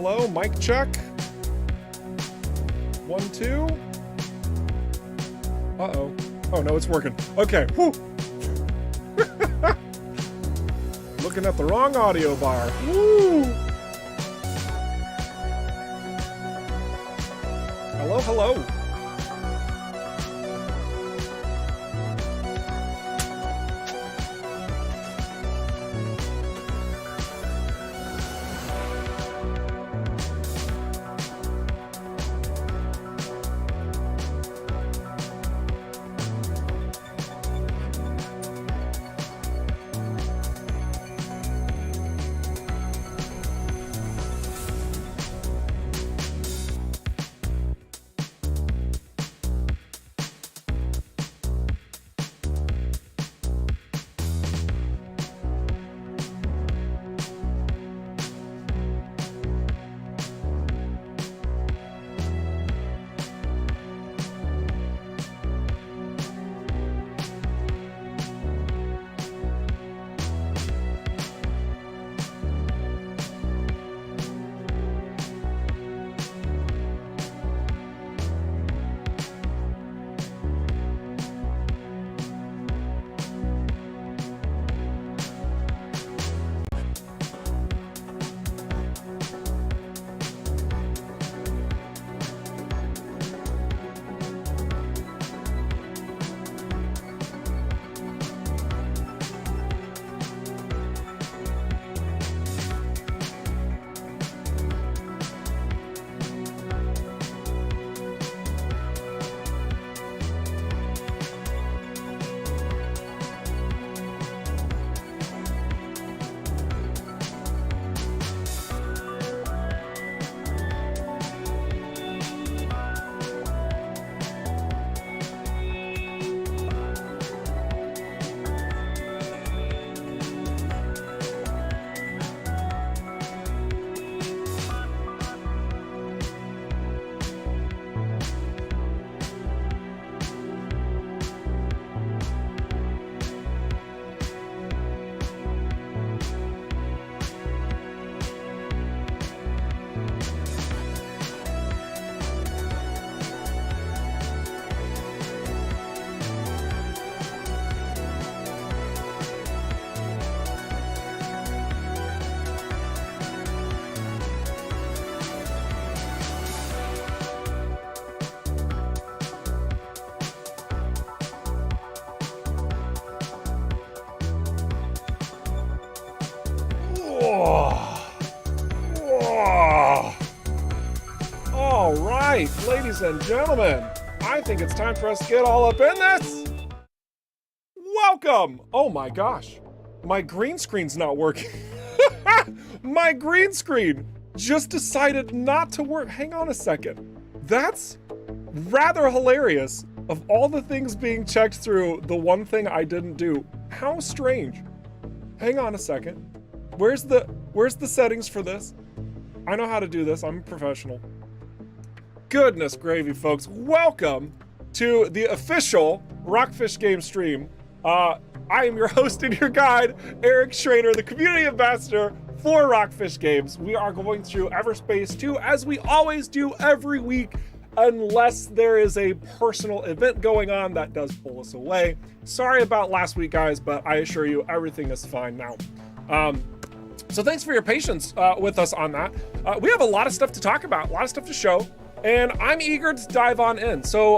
hello, mic check. 1, 2. Uh-oh. Oh, no, it's working. Okay, whew. Looking at the wrong audio bar. Woo! Hello, hello. All right, ladies and gentlemen, I think it's time for us to get all up in this. Welcome. Oh my gosh, my green screen's not working. My green screen just decided not to work. Hang on a second. That's rather hilarious. Of all the things being checked through, the one thing I didn't do. How strange. Hang on a second. Where's the settings for this? I know how to do this. I'm a professional. Goodness gravy, folks. Welcome to the official ROCKFISH game stream. I am your host and your guide, Eric Schrader, the community ambassador for ROCKFISH Games. We are going through EVERSPACE 2 as we always do every week, unless there is a personal event going on that does pull us away. Sorry about last week, guys, but I assure you everything is fine now. So thanks for your patience with us on that. We have a lot of stuff to talk about, a lot of stuff to show, and I'm eager to dive on in. So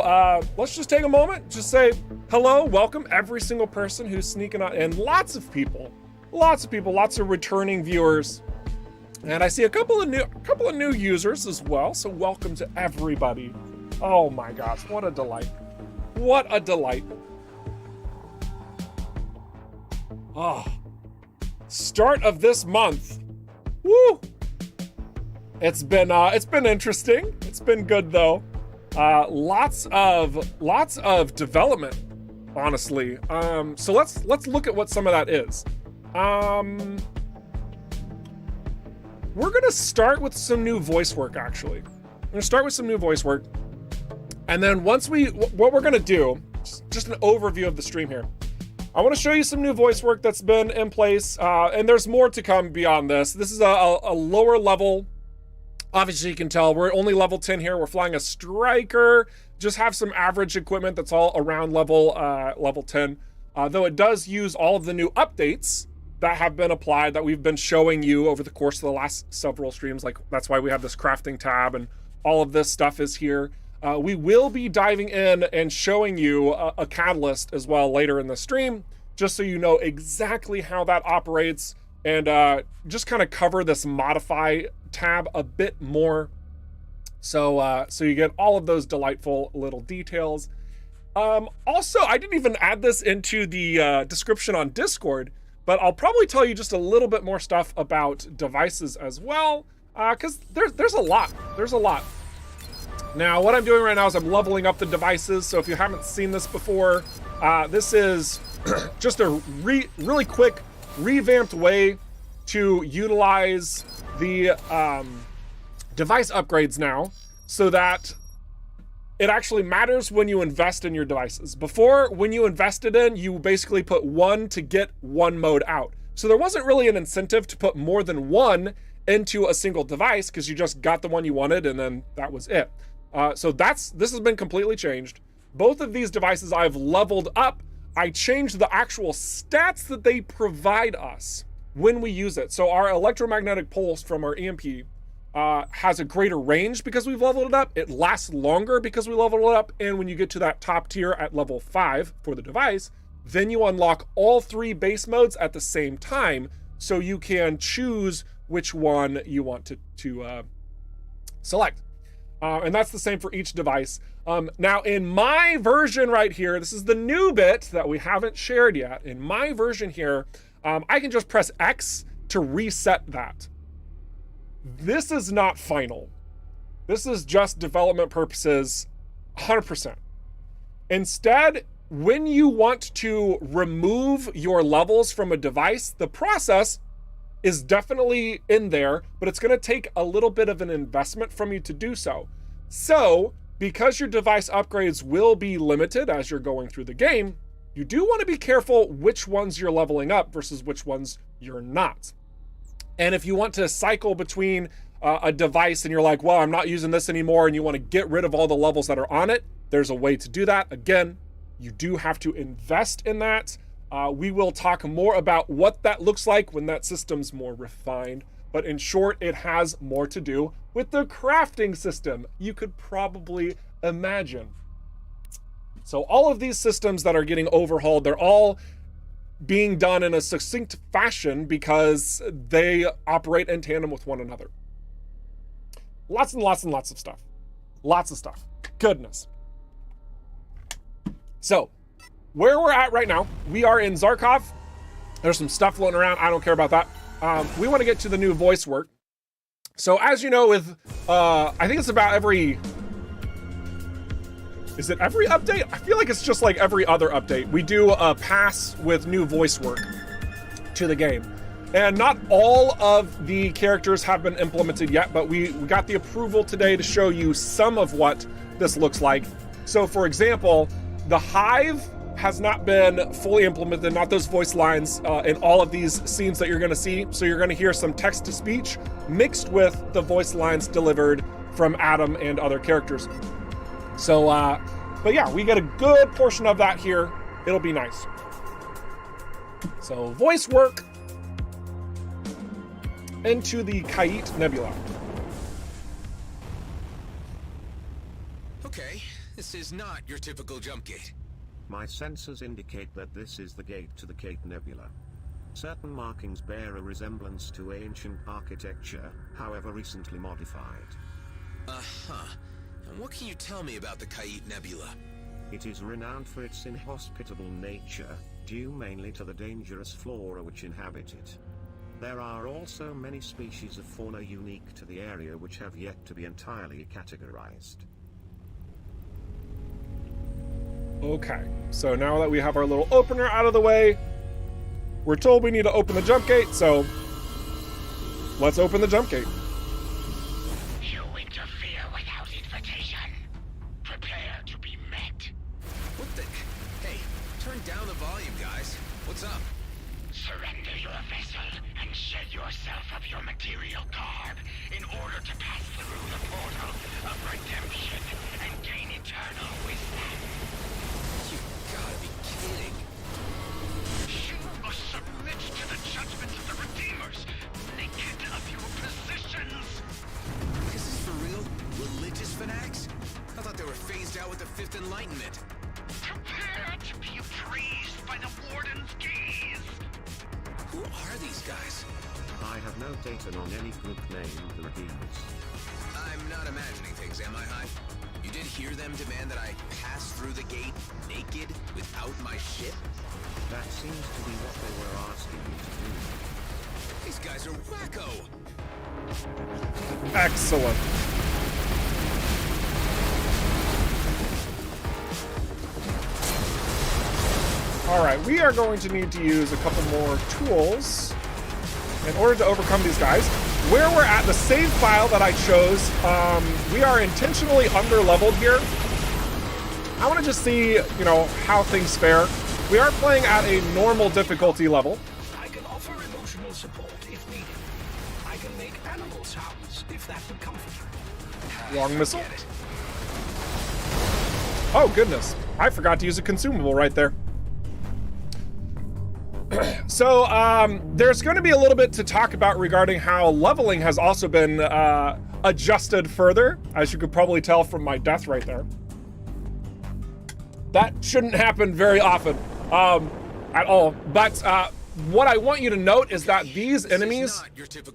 let's just take a moment, just say hello, welcome every single person who's sneaking on, and lots of people, lots of returning viewers. And I see a couple of new users as well, so welcome to everybody. Oh my gosh, what a delight. What a delight. Oh, start of this month. Woo! It's been interesting. It's been good though. Lots of development, honestly. So let's look at what some of that is. We're gonna start with some new voice work, actually. We're gonna start with some new voice work. And then what we're gonna do, just an overview of the stream here. I wanna show you some new voice work that's been in place, and there's more to come beyond this. This is a lower level Obviously, you can tell we're only level 10 here. We're flying a striker, just have some average equipment that's all around level 10. Though it does use all of the new updates that have been applied that we've been showing you over the course of the last several streams. Like, that's why we have this crafting tab and all of this stuff is here. We will be diving in and showing you a catalyst as well later in the stream, just so you know exactly how that operates, and just kind of cover this modify tab a bit more. So you get all of those delightful little details. Also, I didn't even add this into the description on Discord, but I'll probably tell you just a little bit more stuff about devices as well, because there's a lot. There's a lot. Now, what I'm doing right now is I'm leveling up the devices. So if you haven't seen this before, this is just a really quick revamped way to utilize the device upgrades now, so that it actually matters when you invest in your devices. Before, when you invested in, you basically put one to get one mode out. So there wasn't really an incentive to put more than one into a single device, because you just got the one you wanted and then that was it. So this has been completely changed. Both of these devices I've leveled up. I changed the actual stats that they provide us when we use it. So our electromagnetic pulse from our EMP has a greater range because we've leveled it up. It lasts longer because we leveled it up. And when you get to that top tier at level 5 for the device, then you unlock all 3 base modes at the same time. So you can choose which one you want to select. And that's the same for each device. Now in my version right here, this is the new bit that we haven't shared yet. In my version here, I can just press X to reset that. This is not final. This is just development purposes, 100%. Instead, when you want to remove your levels from a device, the process is definitely in there, but it's going to take a little bit of an investment from you to do so. So, because your device upgrades will be limited as you're going through the game, you do want to be careful which ones you're leveling up versus which ones you're not. And if you want to cycle between a device and you're like, well, I'm not using this anymore, and you want to get rid of all the levels that are on it, there's a way to do that. Again, you do have to invest in that. We will talk more about what that looks like when that system's more refined. But in short, it has more to do with the crafting system, you could probably imagine. So all of these systems that are getting overhauled, they're all being done in a succinct fashion because they operate in tandem with one another. Lots and lots and lots of stuff. Lots of stuff. Goodness. So, where we're at right now, we are in Zarkov. There's some stuff floating around. I don't care about that. We want to get to the new Voicework. So as you know, with, I think it's about every, is it every update? I feel like it's just like every other update. We do a pass with new Voicework to the game. And not all of the characters have been implemented yet, but we got the approval today to show you some of what this looks like. So for example, the Hive has not been fully implemented, not those voice lines in all of these scenes that you're gonna see. So you're gonna hear some text-to-speech mixed with the voice lines delivered from Adam and other characters. So, but yeah, we get a good portion of that here. It'll be nice. So, Voicework into the Kait Nebula. Okay, this is not your typical jump gate. My sensors indicate that this is the gate to the Kait Nebula. Certain markings bear a resemblance to ancient architecture, however recently modified. Uh-huh. And what can you tell me about the Kait Nebula? It is renowned for its inhospitable nature, due mainly to the dangerous flora which inhabit it. There are also many species of fauna unique to the area which have yet to be entirely categorized. Okay, so now that we have our little opener out of the way, we're told we need to open the jump gate, so let's open the jump gate. You interfere without invitation. Prepare to be met. What the? Hey, turn down the volume, guys. What's up? Surrender your vessel and shed yourself of your material garb in order to pass through fanatics? I thought they were phased out with the Fifth Enlightenment. Prepare to be appraised by the Warden's gaze. Who are these guys? I have no data on any group named the Redeemers. I'm not imagining things, am I, High? You did hear them demand that I pass through the gate naked without my ship? That seems to be what they were asking you to do. These guys are wacko! Excellent. All right, we are going to need to use a couple more tools in order to overcome these guys. Where we're at, the save file that I chose, we are intentionally under-leveled here. I want to just see, you know, how things fare. We are playing at a normal difficulty level. I can offer emotional support if needed. I can make animal sounds if that would comfort you. Long missile. Oh, goodness. I forgot to use a consumable right there. So, there's going to be a little bit to talk about regarding how leveling has also been adjusted further, as you could probably tell from my death right there. That shouldn't happen very often at all. But what I want you to note is that these enemies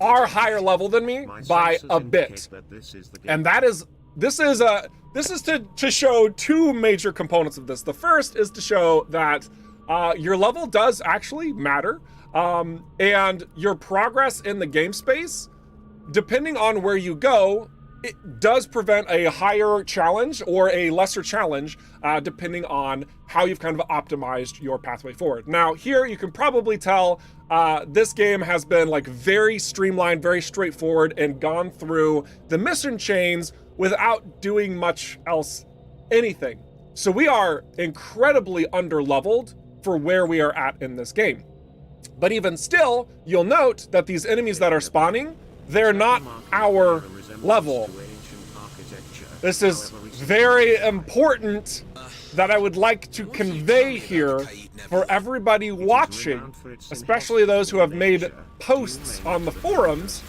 are higher level than me by a bit. And this is to show two major components of this. The first is to show that your level does actually matter, and your progress in the game space, depending on where you go, it does prevent a higher challenge or a lesser challenge, depending on how you've kind of optimized your pathway forward. Now, here you can probably tell this game has been like very streamlined, very straightforward, and gone through the mission chains without doing much else, anything. So we are incredibly under-leveled for where we are at in this game. But even still, you'll note that these enemies that are spawning, they're not our level. This is very important that I would like to convey here for everybody watching, especially those who have made posts on the forums,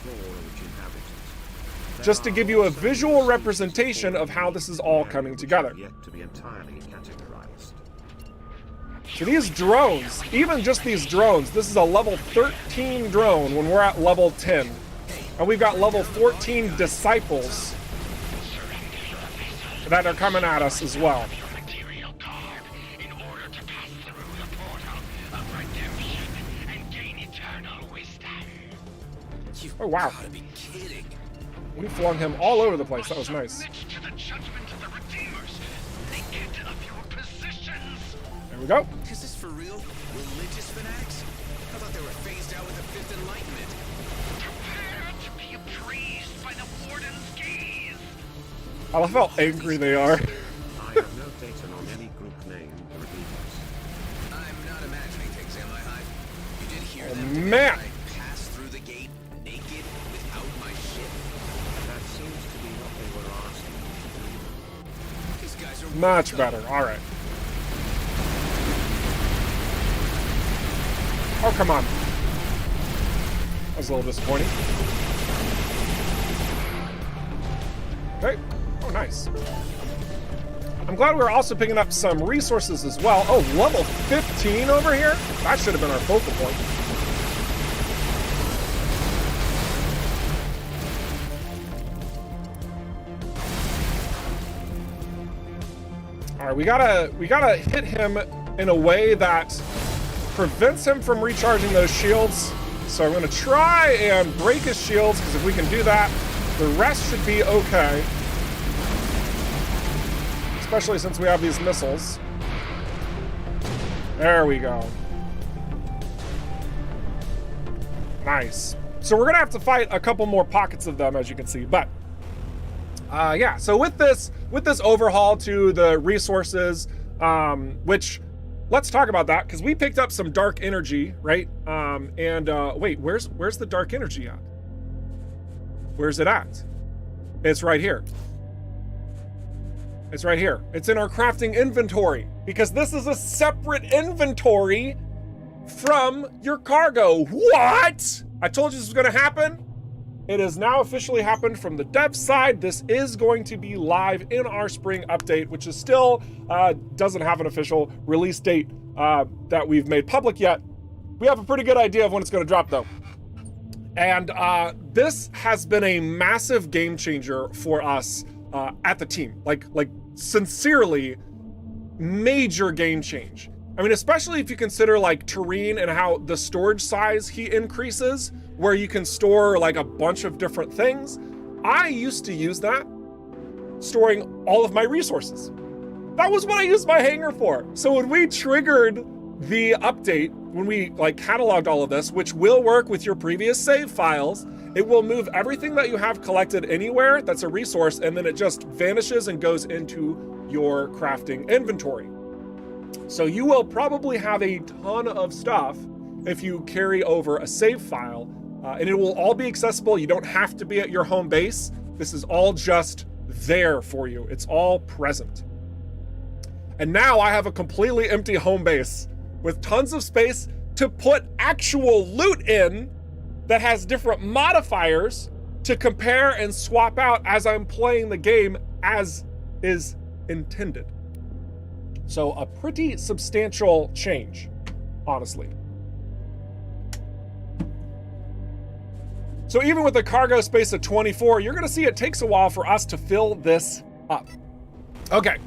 just to give you a visual representation of how this is all coming together. So these drones, even just these drones, this is a level 13 drone when we're at level 10. And we've got level 14 disciples that are coming at us as well. Oh wow. We flung him all over the place. That was nice. There we go. Is this for real? Religious fanatics? I thought they were phased out with the Fifth Enlightenment. Prepare to be appraised by the Warden's gaze. I love how angry they are. I have no data on any group named the Redeemers. I'm not imagining things, am I, High? You did hear Oh, them man. demand that I pass through the gate naked without my ship? That seems to be what they were asking you to do. These guys are Much wacko. better. All right. Oh, come on. That was a little disappointing. Okay. Oh, nice. I'm glad we're also picking up some resources as well. Oh, level 15 over here? That should have been our focal point. All right, we gotta hit him in a way that prevents him from recharging those shields. So I'm gonna try and break his shields, because if we can do that, the rest should be okay. Especially since we have these missiles. There we go. Nice. So we're gonna have to fight a couple more pockets of them, as you can see, but yeah, so with this overhaul to the resources, which, let's talk about that, because we picked up some dark energy, right? Wait, where's the dark energy at? Where's it at? It's right here. It's right here. It's in our crafting inventory, because this is a separate inventory from your cargo. What? I told you this was gonna happen. It has now officially happened from the dev side. This is going to be live in our spring update, which is still doesn't have an official release date that we've made public yet. We have a pretty good idea of when it's going to drop, though. And this has been a massive game changer for us at the team. Like sincerely, major game change. I mean, especially if you consider like Terrain and how the storage size he increases, where you can store like a bunch of different things. I used to use that, storing all of my resources. That was what I used my hangar for. So when we triggered the update, when we like cataloged all of this, which will work with your previous save files, it will move everything that you have collected anywhere that's a resource, and then it just vanishes and goes into your crafting inventory. So you will probably have a ton of stuff if you carry over a save file, and it will all be accessible. You don't have to be at your home base. This is all just there for you. It's all present. And now I have a completely empty home base with tons of space to put actual loot in that has different modifiers to compare and swap out as I'm playing the game as is intended. So a pretty substantial change, honestly. So even with a cargo space of 24, you're gonna see it takes a while for us to fill this up. Okay,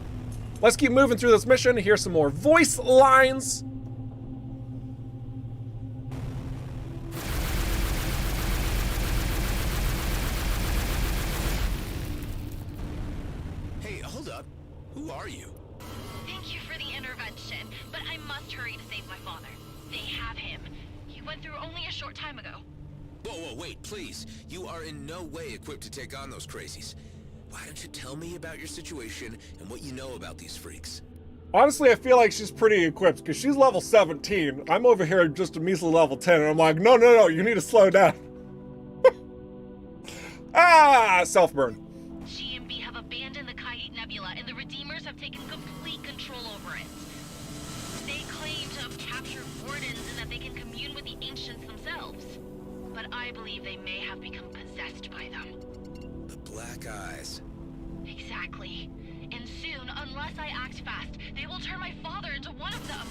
let's keep moving through this mission. Here's some more voice lines. Hey, hold up. Who are you? Thank you for the intervention, but I must hurry to save my father. They have him. He went through only a short time ago. Whoa, wait, please. You are in no way equipped to take on those crazies. Why don't you tell me about your situation and what you know about these freaks? Honestly, I feel like she's pretty equipped because she's level 17. I'm over here just a measly level 10, and I'm like, no, you need to slow down. Self-burn. GMB have abandoned the Kayit Nebula, and the Redeemers have taken complete control over it. They claim to have captured wardens and that they can commune with the ancients themselves. But I believe they may have become possessed by them. The Black Eyes. Exactly. And soon, unless I act fast, they will turn my father into one of them.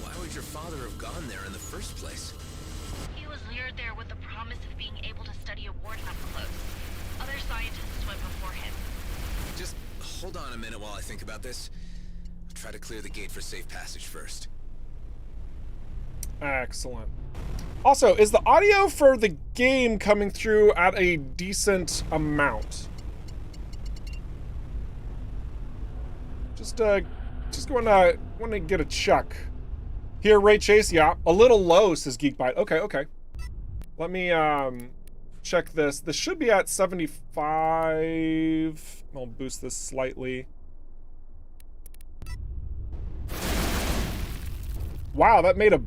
Why would your father have gone there in the first place? He was lured there with the promise of being able to study a warden up close. Other scientists went before him. Just hold on a minute while I think about this. I'll try to clear the gate for safe passage first. Excellent. Also, is the audio for the game coming through at a decent amount? Just want to get a check. Here, Ray Chase, yeah, a little low, says Geekbyte. Okay. Let me check this. This should be at 75. I'll boost this slightly. Wow, that made a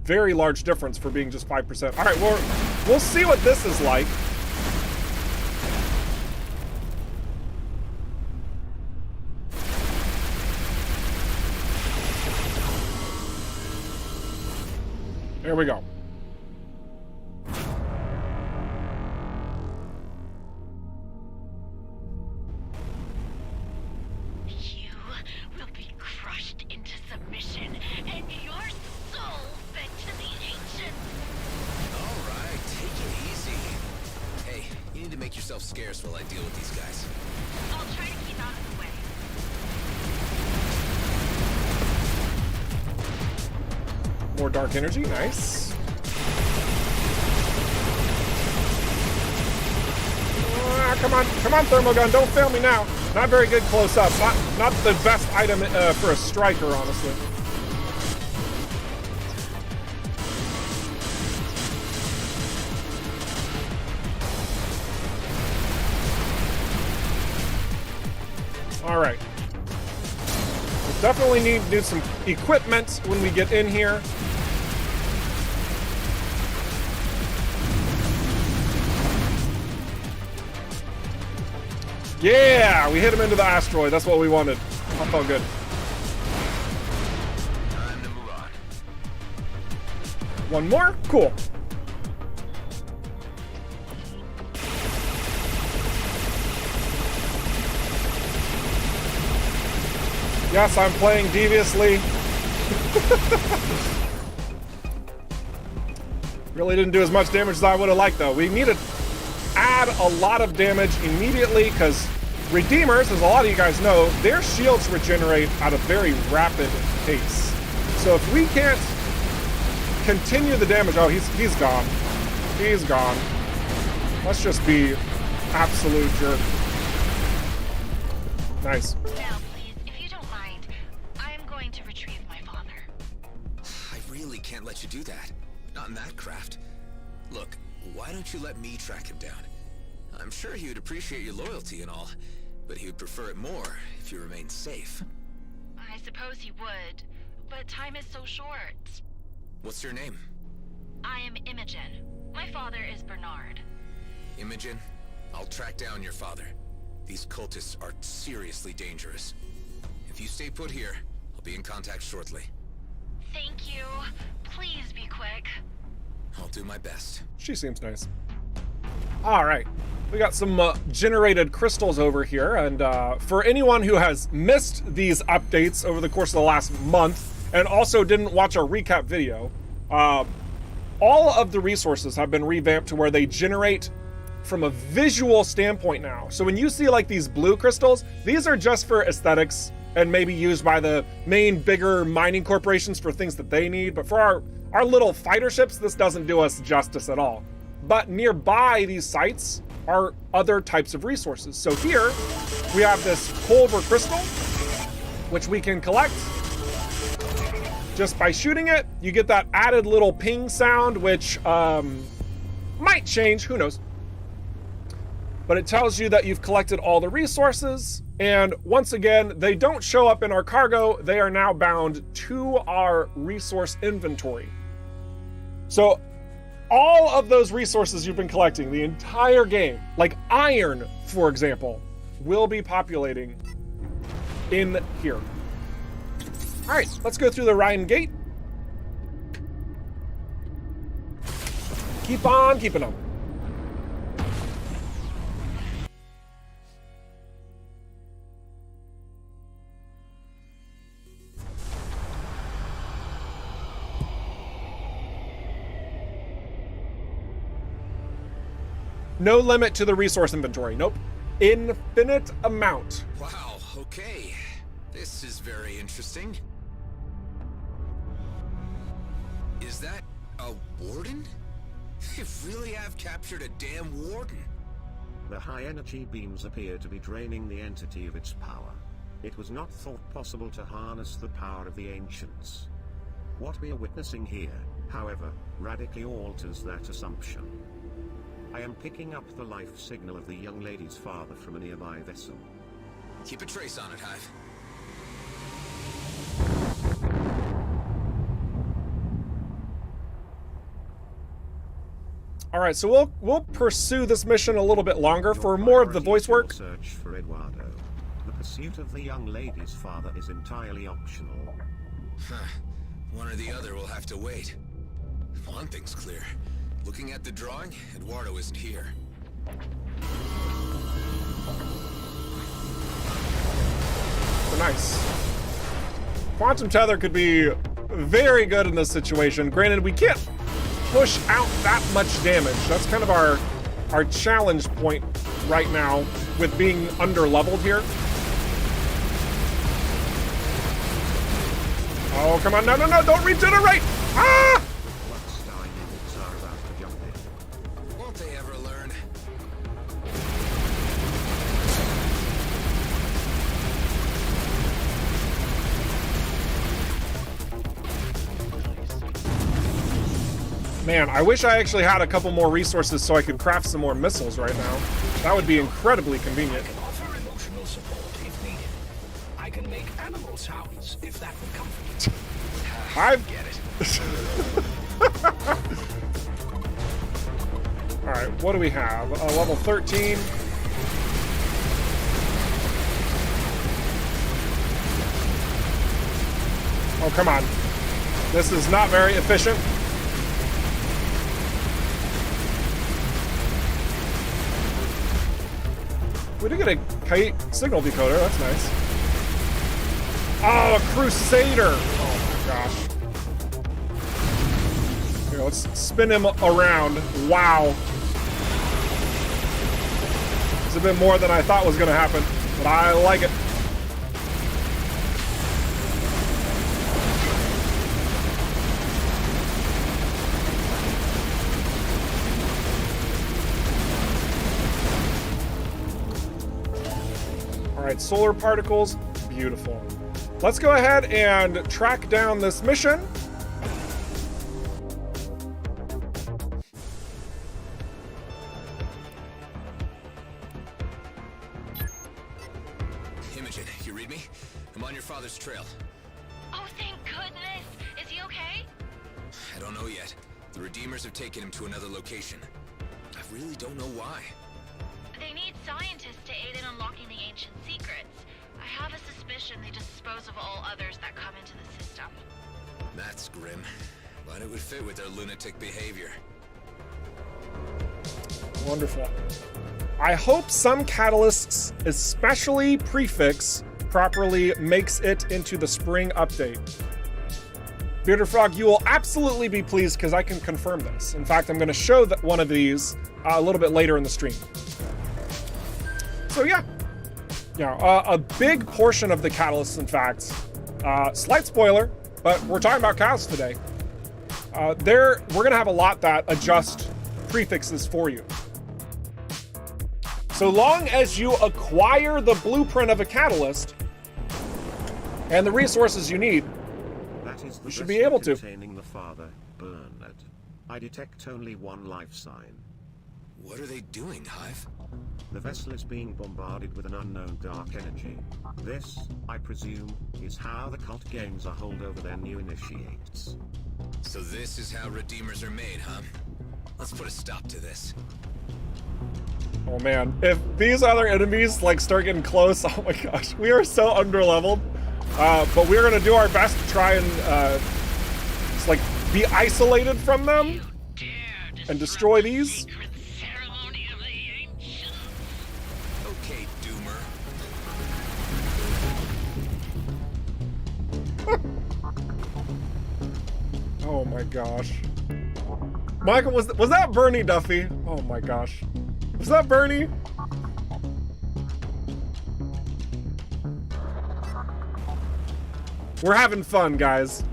very large difference for being just 5%. All right, we'll see what this is like. There we go. You will be crushed into submission, and your soul fed to the ancients. All right, take it easy. Hey, you need to make yourself scarce while I deal with these guys. I'll try to keep out of the way. More dark energy, nice. Come on, Thermogun, don't fail me now. Not very good close up. Not the best item for a striker, honestly. All right. We'll definitely need some equipment when we get in here. Yeah, we hit him into the asteroid. That's what we wanted. That felt good. Time to move on. One more? Cool. Yes, I'm playing deviously. Really didn't do as much damage as I would have liked, though. We need to add a lot of damage immediately, because Redeemers, as a lot of you guys know, their shields regenerate at a very rapid pace. So if we can't continue the damage... Oh, he's gone. He's gone. Let's just be absolute jerk. Nice. Now, please, if you don't mind, I am going to retrieve my father. I really can't let you do that. Not in that craft. Look, why don't you let me track him down? I'm sure he would appreciate your loyalty and all, but he would prefer it more if you remain safe. I suppose he would, but time is so short. What's your name? I am Imogen. My father is Bernard. Imogen, I'll track down your father. These cultists are seriously dangerous. If you stay put here, I'll be in contact shortly. Thank you. Please be quick. I'll do my best. She seems nice. All right. We got some generated crystals over here, and for anyone who has missed these updates over the course of the last month and also didn't watch our recap video, all of the resources have been revamped to where they generate from a visual standpoint now. So when you see like these blue crystals, these are just for aesthetics and maybe used by the main bigger mining corporations for things that they need. But for our little fighter ships, this doesn't do us justice at all. But nearby these sites are other types of resources. So here we have this Culver crystal, which we can collect. Just by shooting it, you get that added little ping sound, which might change, who knows. But it tells you that you've collected all the resources. And once again, they don't show up in our cargo. They are now bound to our resource inventory. So all of those resources you've been collecting the entire game, like iron, for example, will be populating in here. All right, let's go through the Rhine Gate. Keep on keeping on. No limit to the resource inventory. Nope. Infinite amount. Wow, okay. This is very interesting. Is that a warden? They really have captured a damn warden. The high energy beams appear to be draining the entity of its power. It was not thought possible to harness the power of the ancients. What we are witnessing here, however, radically alters that assumption. I am picking up the life signal of the young lady's father from a nearby vessel. Keep a trace on it, Hive. All right, so we'll pursue this mission a little bit longer for more of the voice work. Search for Eduardo. The pursuit of the young lady's father is entirely optional. Huh. One or the other will have to wait. One thing's clear. Looking at the drawing, Eduardo isn't here. Oh, nice. Quantum Tether could be very good in this situation. Granted, we can't push out that much damage. That's kind of our challenge point right now with being under-leveled here. Oh, come on. No, don't regenerate! Ah! Won't they ever learn? Man, I wish I actually had a couple more resources so I could craft some more missiles right now. That would be incredibly convenient. I can offer emotional support if needed. I can make animal sounds if that would comfort you. I Get it. All right, what do we have? Level 13. Oh, come on. This is not very efficient. We did get a kite signal decoder. That's nice. Oh, a crusader. Oh my gosh. Here, let's spin him around. Wow. It's a bit more than I thought was gonna happen, but I like it. All right, solar particles, beautiful. Let's go ahead and track down this mission. Imogen, you read me? I'm on your father's trail. Oh, thank goodness. Is he okay? I don't know yet. The Redeemers have taken him to another location. I really don't know why. They need scientists to aid in unlocking the ancient secrets. I have a suspicion they dispose of all others that come into the system. That's grim, but it would fit with their lunatic behavior. Wonderful. I hope some catalysts, especially Prefix, properly makes it into the spring update. Bearded Frog, you will absolutely be pleased because I can confirm this. In fact, I'm going to show that one of these a little bit later in the stream. So yeah, a big portion of the catalysts, in fact, slight spoiler, but we're talking about catalysts today. We're going to have a lot that adjust prefixes for you. So long as you acquire the blueprint of a catalyst and the resources you need, you should be able to. Containing the father, Bernard. I detect only one life sign. What are they doing, Hive? The vessel is being bombarded with an unknown dark energy. This, I presume, is how the cult gains a hold over their new initiates. So this is how Redeemers are made, huh? Let's put a stop to this. Oh man, if these other enemies like start getting close, oh my gosh, we are so underleveled. But we're gonna do our best to try and just like be isolated from them and destroy these. Okay, Doomer. Oh my gosh. Michael, was that Bernie Duffy? Oh my gosh. Was that Bernie? We're having fun, guys.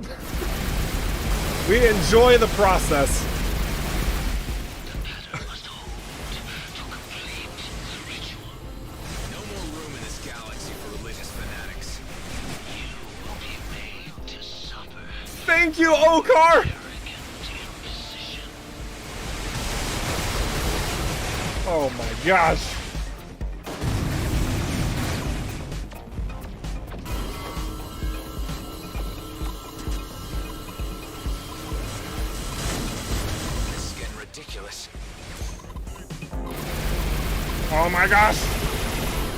We enjoy the process. No more room in this galaxy for religious fanatics. You will be made to suffer. Thank you, Okar! Oh my gosh. This is getting ridiculous. Oh my gosh.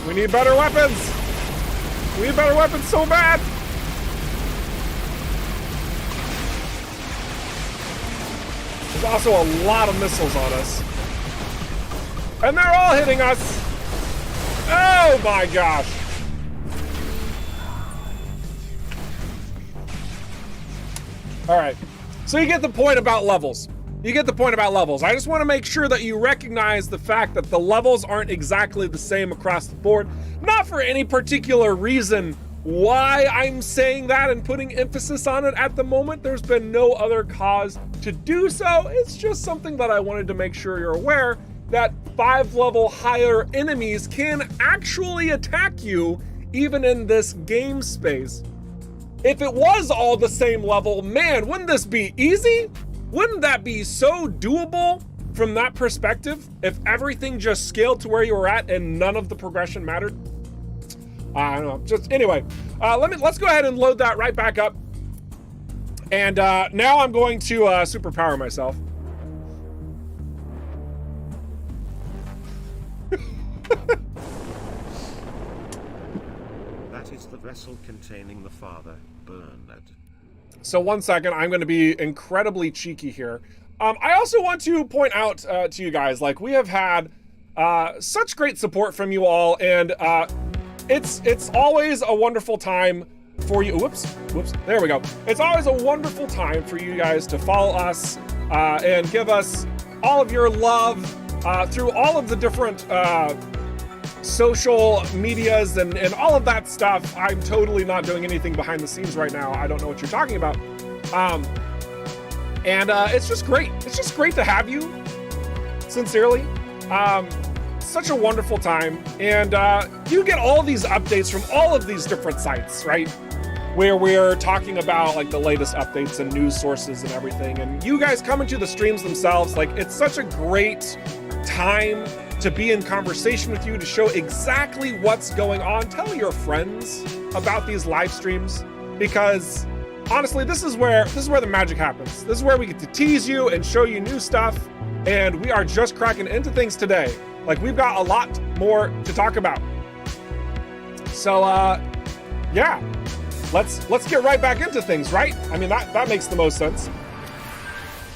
We need better weapons. We need better weapons so bad. There's also a lot of missiles on us. And they're all hitting us. Oh my gosh. All right. So you get the point about levels. You get the point about levels. I just want to make sure that you recognize the fact that the levels aren't exactly the same across the board. Not for any particular reason why I'm saying that and putting emphasis on it at the moment. There's been no other cause to do so. It's just something that I wanted to make sure you're aware that 5 level higher enemies can actually attack you even in this game space. If it was all the same level, man, wouldn't this be easy? Wouldn't that be so doable from that perspective if everything just scaled to where you were at and none of the progression mattered? I don't know. Just anyway, let's go ahead and load that right back up. And now I'm going to superpower myself. That is the vessel containing the father, Bernard. So 1 second, I'm going to be incredibly cheeky here. I also want to point out to you guys, like, we have had such great support from you all, and it's always a wonderful time for you. Whoops. There we go. It's always a wonderful time for you guys to follow us and give us all of your love through all of the different social medias and all of that stuff. I'm totally not doing anything behind the scenes right now. I don't know what you're talking about. And it's just great. It's just great to have you. Sincerely. Such a wonderful time. And you get all these updates from all of these different sites, right? Where we're talking about like the latest updates and news sources and everything. And you guys coming to the streams themselves, like it's such a great time to be in conversation with you, to show exactly what's going on. Tell your friends about these live streams, because honestly, this is where the magic happens. This is where we get to tease you and show you new stuff. And we are just cracking into things today. Like we've got a lot more to talk about. So yeah, let's get right back into things, right? I mean, that makes the most sense.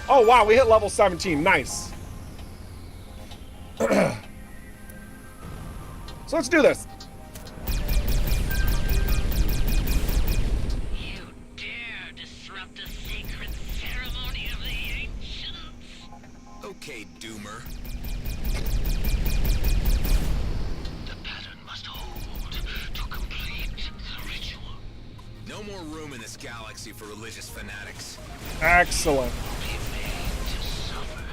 Oh wow, we hit level 17, nice. So let's do this. You dare disrupt the sacred ceremony of the ancients? Okay, Doomer. The pattern must hold to complete the ritual. No more room in this galaxy for religious fanatics. Excellent. Be made to suffer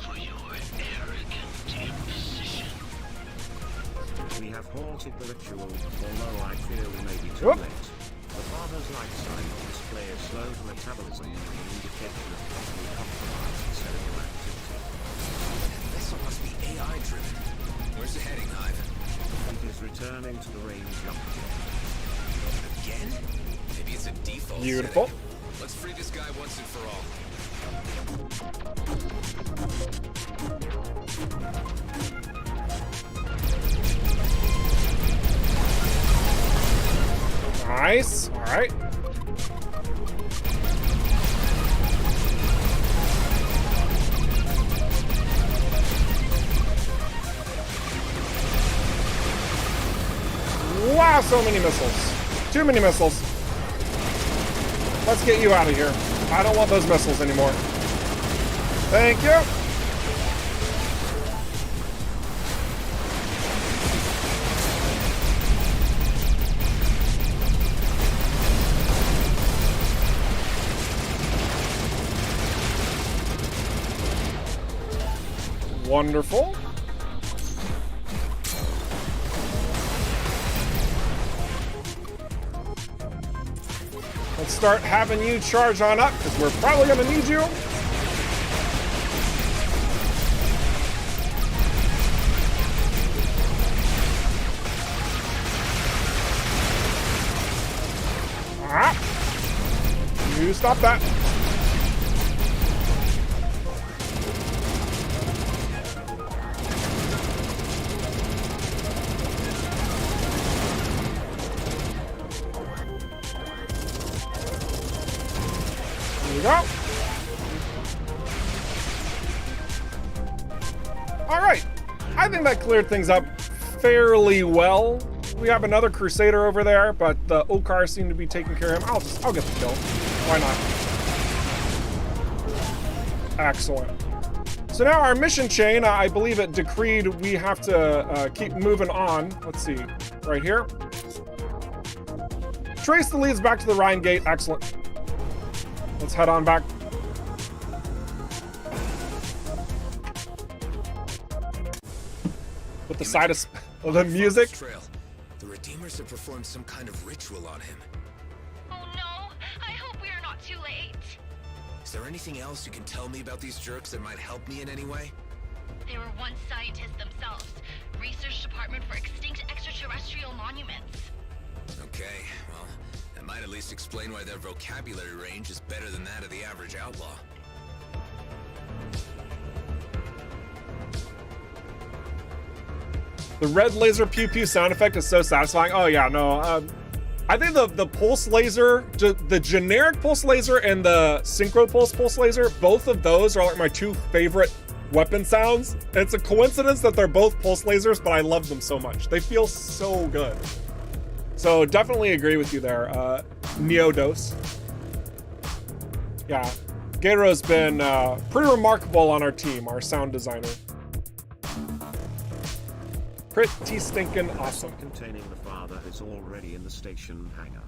for your arrogant imposition. We have halted the ritual, although I fear we may be too Whoop. late. The father's light sign will display a slowed metabolism, an indication of possibly compromised cellular activity. This one must be AI driven. Where's it heading, Hive? It is returning to the range object. Again? Maybe it's a default Beautiful. setting. Let's free this guy once and for all. Nice. All right. Wow, so many missiles. Too many missiles. Let's get you out of here. I don't want those missiles anymore. Thank you. Wonderful. Let's start having you charge on up, because we're probably going to need you. Ah! You stop that. Here we go. All right. I think that cleared things up fairly well. We have another Crusader over there, but the Okar seem to be taking care of him. I'll get the kill. Why not? Excellent. So now our mission chain, I believe it decreed we have to keep moving on. Let's see, right here. Trace the leads back to the Rhine Gate. Excellent. Let's head on back. With the side of the music. Trail. The Redeemers have performed some kind of ritual on him. Oh no! I hope we are not too late. Is there anything else you can tell me about these jerks that might help me in any way? They were once scientists themselves. Research Department for Extinct Extraterrestrial Monuments. Okay, well, that might at least explain why their vocabulary range is better than that of the average outlaw. The red laser pew pew sound effect is so satisfying. Oh yeah, no. I think the pulse laser, the generic pulse laser and the synchro pulse laser, both of those are like my two favorite weapon sounds. It's a coincidence that they're both pulse lasers, but I love them so much. They feel so good. So definitely agree with you there, Neodos. Yeah, Gato's been pretty remarkable on our team, our sound designer. Pretty stinking awesome. Containing the father is already in the station hangar.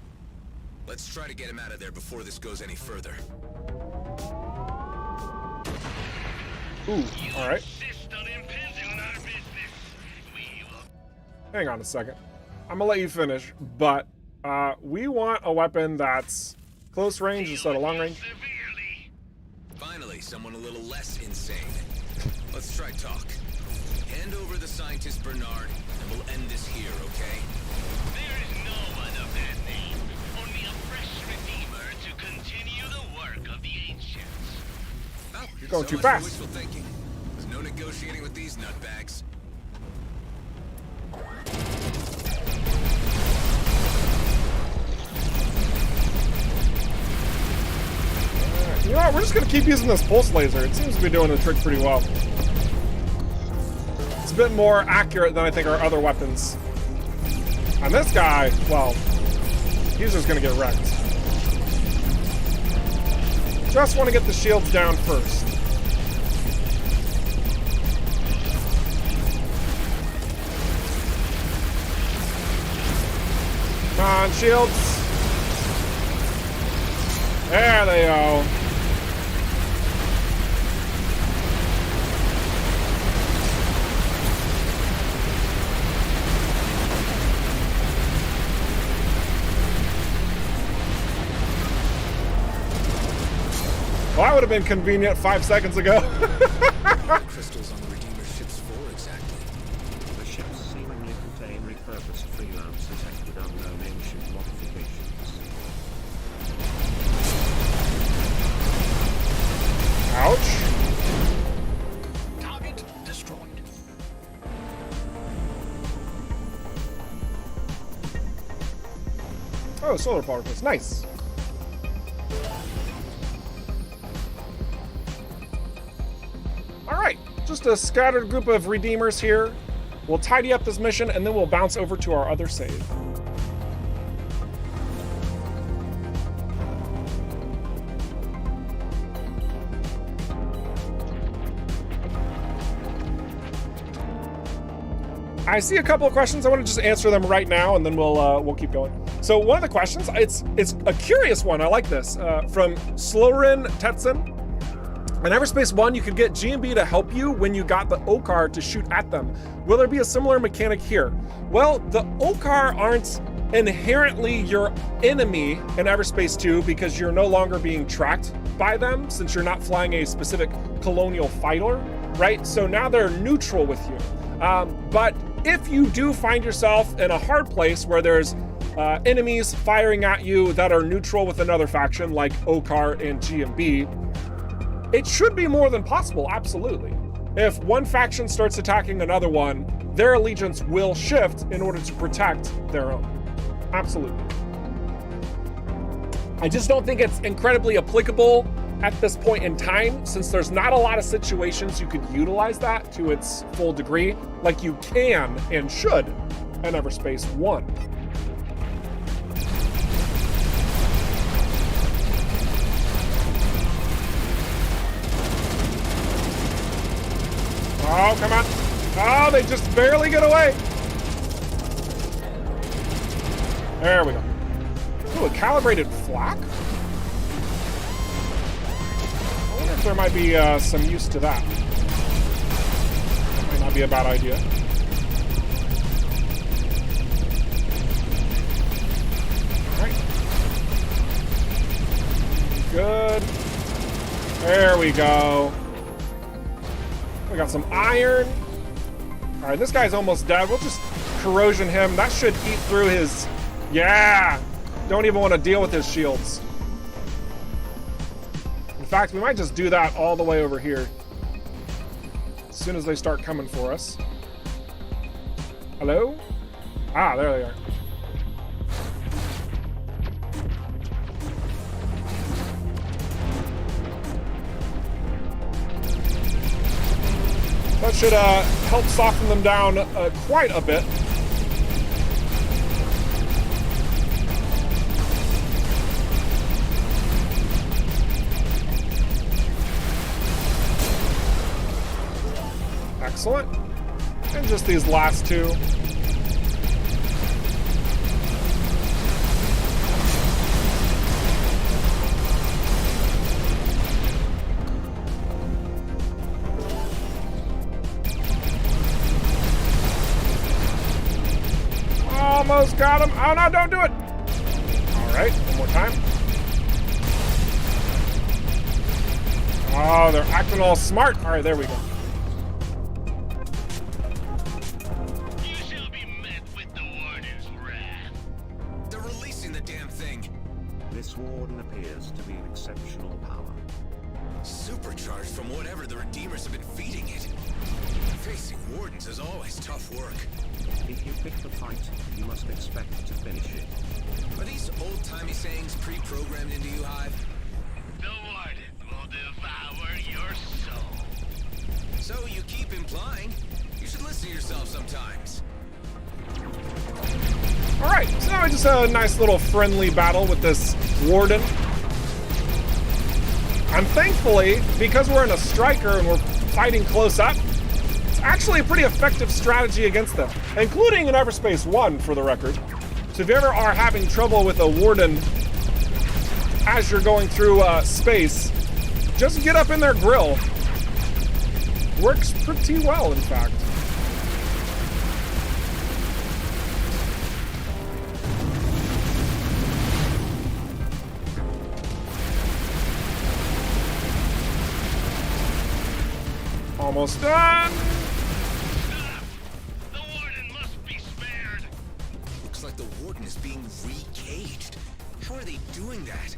Let's try to get him out of there before this goes any further. Ooh, all right. Hang on a second. I'm gonna let you finish, but we want a weapon that's close range instead of long range. Finally, someone a little less insane. Let's try talk. Hand over the scientist Bernard, and we'll end this here, okay? There is no one of that name. Only a fresh redeemer to continue the work of the ancients. Oh, You're going so too much for fast. wishful thinking. There's no negotiating with these nutbags. You know what? We're just gonna keep using this pulse laser. It seems to be doing the trick pretty well. It's a bit more accurate than I think our other weapons. And this guy, well, he's just gonna get wrecked. Just want to get the shields down first. Come on, shields. There they go. Well, that would have been convenient 5 seconds ago. Crystals on the Redeemer ship's for exactly. The ships seemingly contain repurposed freelance detected unknown ancient modifications. Ouch. Target destroyed. Oh, solar particles. Nice. All right, just a scattered group of redeemers here. We'll tidy up this mission and then we'll bounce over to our other save. I see a couple of questions. I want to just answer them right now, and then we'll keep going. So one of the questions, it's a curious one. I like this from Slorin Tetson. In Everspace 1, you could get G&B to help you when you got the Okar to shoot at them. Will there be a similar mechanic here? Well, the Okar aren't inherently your enemy in Everspace 2 because you're no longer being tracked by them since you're not flying a specific colonial fighter, right? So now they're neutral with you. But if you do find yourself in a hard place where there's enemies firing at you that are neutral with another faction like Okar and G&B, it should be more than possible, absolutely. If one faction starts attacking another one, their allegiance will shift in order to protect their own. Absolutely. I just don't think it's incredibly applicable at this point in time, since there's not a lot of situations you could utilize that to its full degree, like you can and should in Everspace 1. Oh, come on. Oh, they just barely get away. There we go. Ooh, a calibrated flak? I wonder if there might be some use to that. Might not be a bad idea. All right. Good. There we go. We got some iron. All right, this guy's almost dead. We'll just corrosion him. That should eat through his... Yeah! Don't even want to deal with his shields. In fact, we might just do that all the way over here. As soon as they start coming for us. Hello? Ah, there they are. That should help soften them down quite a bit. Excellent. And just these last two. Almost got him. Oh no, don't do it. All right, one more time. Oh, they're acting all smart. All right, there we go. You shall be met with the Warden's wrath. They're releasing the damn thing. This warden appears to be an exceptional power. Supercharged from whatever the Redeemers have been feeding it. Facing wardens is always tough work. If you pick the fight, you must expect to finish it. Are these old-timey sayings pre-programmed into you, Hive? The Warden will devour your soul. So you keep implying. You should listen to yourself sometimes. All right, so now just a nice little friendly battle with this warden. And thankfully, because we're in a striker and we're fighting close up, it's actually a pretty effective strategy against them, including in EVERSPACE 1 for the record. So if you ever are having trouble with a warden as you're going through space, just get up in their grill. Works pretty well, in fact. Almost done. The Warden must be spared. Looks like the Warden is being re-caged. How are they doing that?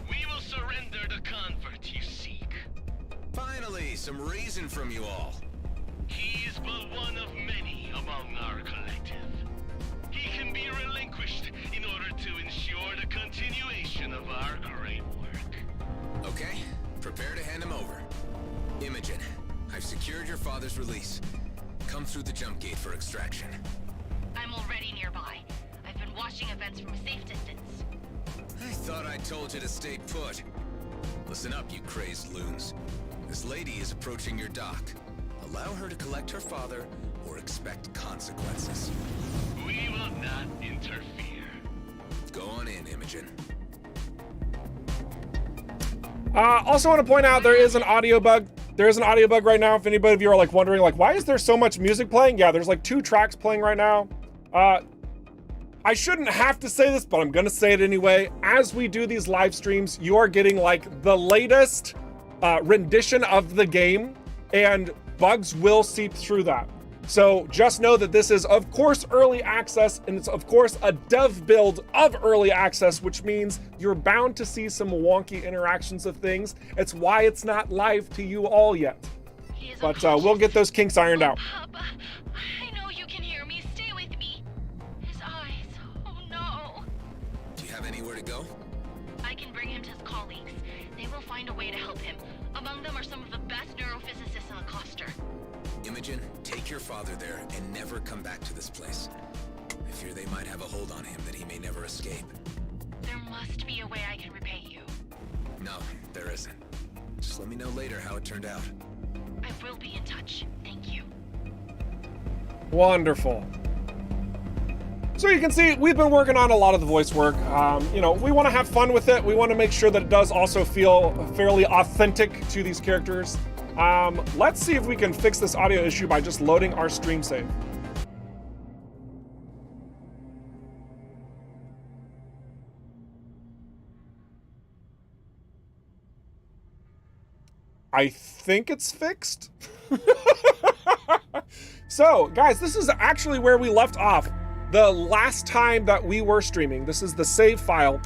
We will surrender the comfort you seek. Finally, some reason from you all. He is but one of many among our collective. He can be relinquished in order to ensure the continuation of our great work. Okay, prepare to hand him over. Imogen, I've secured your father's release. Come through the jump gate for extraction. I'm already nearby. I've been watching events from a safe distance. I thought I told you to stay put. Listen up, you crazed loons. This lady is approaching your dock. Allow her to collect her father or expect consequences. We will not interfere. Go on in, Imogen. Also want to point out there is an audio bug. There is an audio bug right now. If anybody of you are like wondering, like, why is there so much music playing? Yeah, there's like 2 tracks playing right now. I shouldn't have to say this, but I'm gonna say it anyway. As we do these live streams, you are getting like the latest rendition of the game, and bugs will seep through that. So just know that this is, of course, early access, and it's, of course, a dev build of early access, which means you're bound to see some wonky interactions of things. It's why it's not live to you all yet. He is But we'll get those kinks ironed out. Papa, I know you can hear me. Stay with me. His eyes. Oh no. Do you have anywhere to go? I can bring him to his colleagues. They will find a way to help him. Among them are some of the best neurophysicists in the cluster. Imogen, take your father there and never come back to this place. I fear they might have a hold on him that he may never escape. There must be a way I can repay you. No, there isn't. Just let me know later how it turned out. I will be in touch. Thank you. Wonderful. So you can see we've been working on a lot of the voice work. You know, we want to have fun with it. We want to make sure that it does also feel fairly authentic to these characters. Let's see if we can fix this audio issue by just loading our stream save. I think it's fixed. So, guys, this is actually where we left off the last time that we were streaming. This is the save file,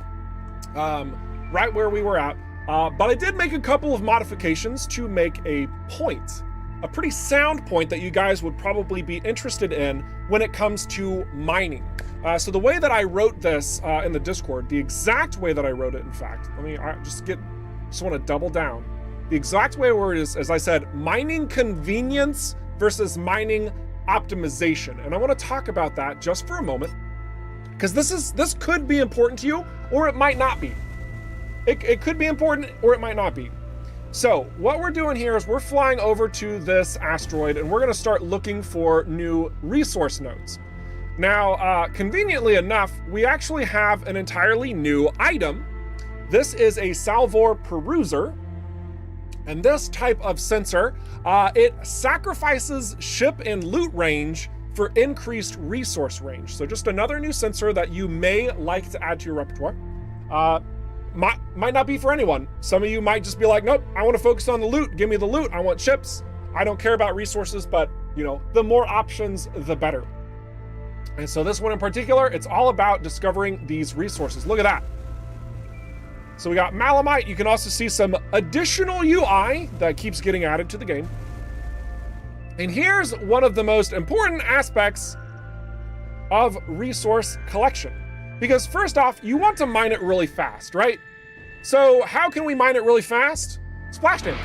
right where we were at. But I did make a couple of modifications to make a point, a pretty sound point that you guys would probably be interested in when it comes to mining. So the way that I wrote this in the Discord, the exact way that I wrote it, in fact, just want to double down. The exact way where it is, as I said, mining convenience versus mining optimization. And I want to talk about that just for a moment, because this could be important to you, or it might not be. It could be important, or it might not be. So what we're doing here is we're flying over to this asteroid and we're gonna start looking for new resource nodes. Now, conveniently enough, we actually have an entirely new item. This is a Salvor Peruser. And this type of sensor, it sacrifices ship and loot range for increased resource range. So just another new sensor that you may like to add to your repertoire. Might not be for anyone. Some of you might just be like, nope, I want to focus on the loot. Give me the loot. I want chips. I don't care about resources, but you know, the more options, the better. And so this one in particular, it's all about discovering these resources. Look at that. So we got Malamite. You can also see some additional UI that keeps getting added to the game. And here's one of the most important aspects of resource collection. Because first off, you want to mine it really fast, right? So how can we mine it really fast? Splash damage.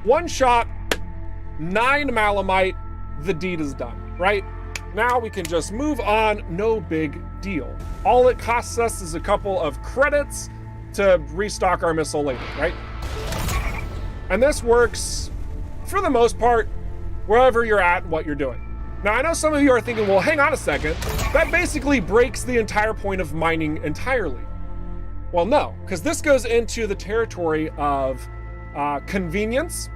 One shot, 9 Malamite, the deed is done, right? Now we can just move on, no big deal. All it costs us is a couple of credits to restock our missile later, right? And this works, for the most part, wherever you're at, what you're doing. Now, I know some of you are thinking, well, hang on a second. That basically breaks the entire point of mining entirely. Well, no, because this goes into the territory of convenience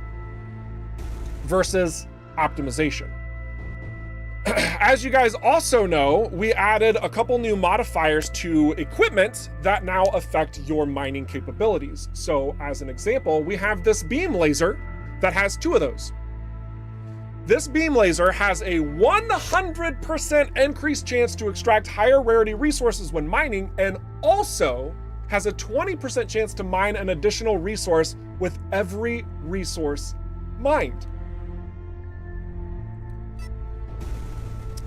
versus optimization. As you guys also know, we added a couple new modifiers to equipment that now affect your mining capabilities. So as an example, we have this beam laser that has 2 of those. This beam laser has a 100% increased chance to extract higher rarity resources when mining, and also has a 20% chance to mine an additional resource with every resource mined.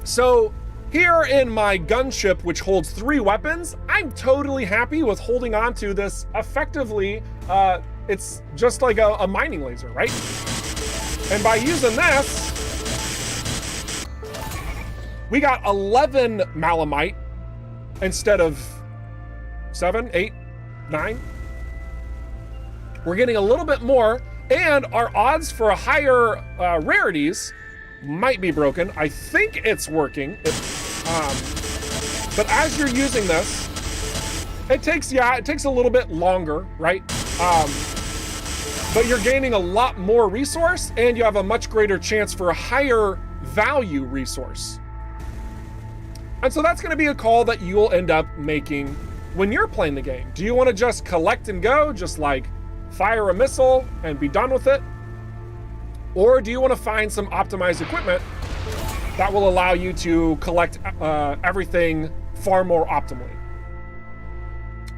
So here in my gunship, which holds 3 weapons, I'm totally happy with holding on to this effectively. It's just like a mining laser, right? And by using this, we got 11 Malamite instead of 7, 8, 9. We're getting a little bit more, and our odds for higher rarities might be broken. I think it's working. But as you're using this, it takes a little bit longer, right? But you're gaining a lot more resource, and you have a much greater chance for a higher value resource. And so that's going to be a call that you'll end up making when you're playing the game. Do you want to just collect and go, just like fire a missile and be done with it? Or do you want to find some optimized equipment that will allow you to collect everything far more optimally?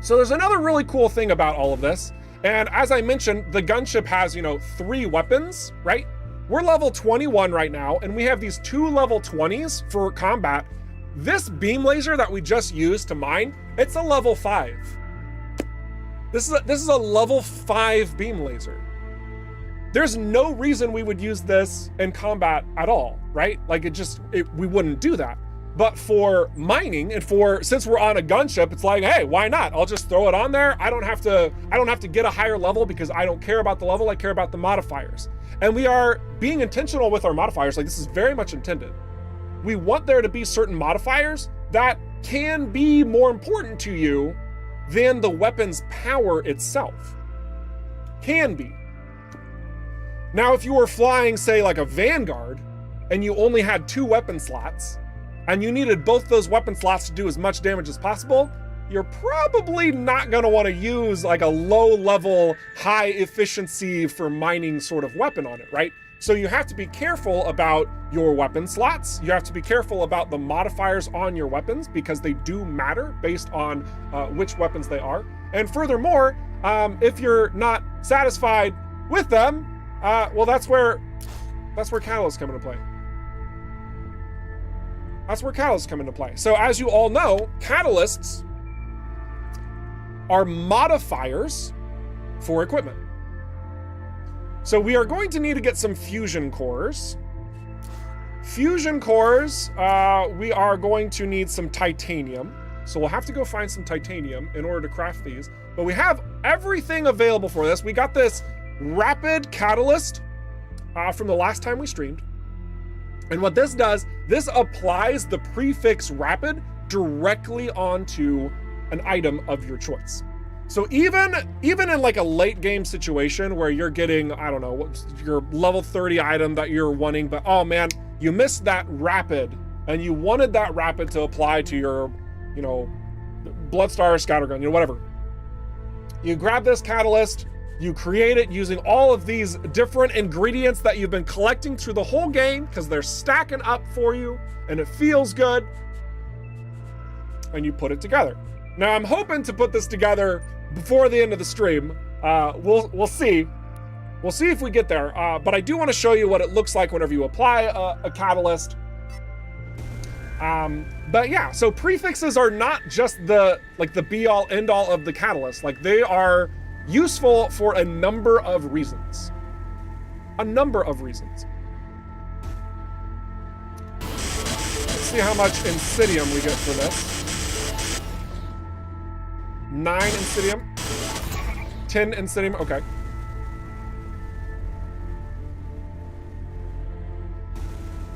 So there's another really cool thing about all of this. And as I mentioned, the gunship has, 3 weapons, right? We're level 21 right now, and we have these 2 level 20s for combat. This beam laser that we just used to mine, it's a level 5. This is a level 5 beam laser. There's no reason we would use this in combat at all, right? Like we wouldn't do that. But for mining and since we're on a gunship, it's like, hey, why not? I'll just throw it on there. I don't have to get a higher level because I don't care about the level. I care about the modifiers. And we are being intentional with our modifiers. Like, this is very much intended. We want there to be certain modifiers that can be more important to you than the weapon's power itself. Can be. Now, if you were flying, say, like a Vanguard, and you only had 2 weapon slots, and you needed both those weapon slots to do as much damage as possible, you're probably not going to want to use like a low-level, high-efficiency for mining sort of weapon on it, right? So you have to be careful about your weapon slots. You have to be careful about the modifiers on your weapons because they do matter based on which weapons they are. And furthermore, if you're not satisfied with them, well, that's where catalysts come into play. That's where catalysts come into play. So as you all know, catalysts are modifiers for equipment. So we are going to need to get some fusion cores. Fusion cores, we are going to need some titanium. So we'll have to go find some titanium in order to craft these. But we have everything available for this. We got this rapid catalyst from the last time we streamed. And what this does, this applies the prefix rapid directly onto an item of your choice. So even in like a late game situation where you're getting, I don't know, what's your level 30 item that you're wanting, but oh man, you missed that rapid and you wanted that rapid to apply to your, you know, Bloodstar Scattergun, you know, whatever. You grab this catalyst, you create it using all of these different ingredients that you've been collecting through the whole game because they're stacking up for you and it feels good. And you put it together. Now I'm hoping to put this together before the end of the stream. We'll see. We'll see if we get there. But I do want to show you what it looks like whenever you apply a catalyst. But yeah, so prefixes are not just the be all end all of the catalyst. Like they are useful for a number of reasons. A number of reasons. Let's see how much Insidium we get for this. 9 Insidium. 10 Insidium, okay.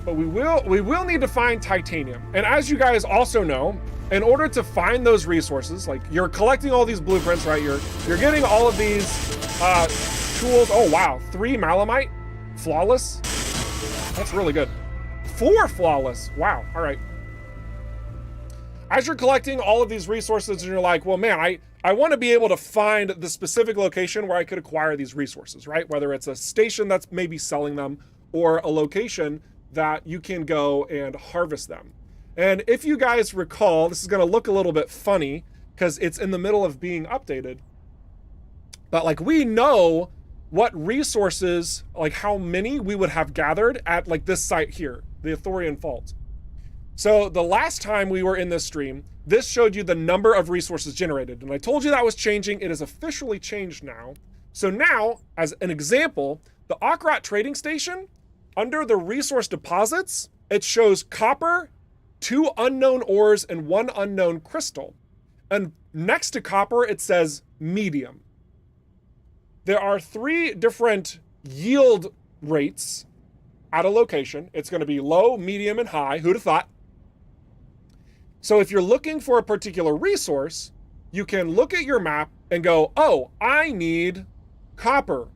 But we will need to find titanium. And as you guys also know, in order to find those resources, like you're collecting all these blueprints, right? You're getting all of these tools. Oh wow, 3 Malamite, flawless. That's really good. 4 flawless, wow, all right. As you're collecting all of these resources and you're like, well, man, I want to be able to find the specific location where I could acquire these resources, right? Whether it's a station that's maybe selling them or a location that you can go and harvest them. And if you guys recall, this is going to look a little bit funny because it's in the middle of being updated. But like we know what resources, like how many we would have gathered at like this site here, the Athorian Fault. So the last time we were in this stream, this showed you the number of resources generated. And I told you that was changing. It is officially changed now. So now, as an example, the Akrat trading station, under the resource deposits, it shows copper, 2 unknown ores, and 1 unknown crystal. And next to copper, it says medium. There are 3 different yield rates at a location. It's going to be low, medium, and high. Who'd have thought? So if you're looking for a particular resource, you can look at your map and go, oh, I need copper.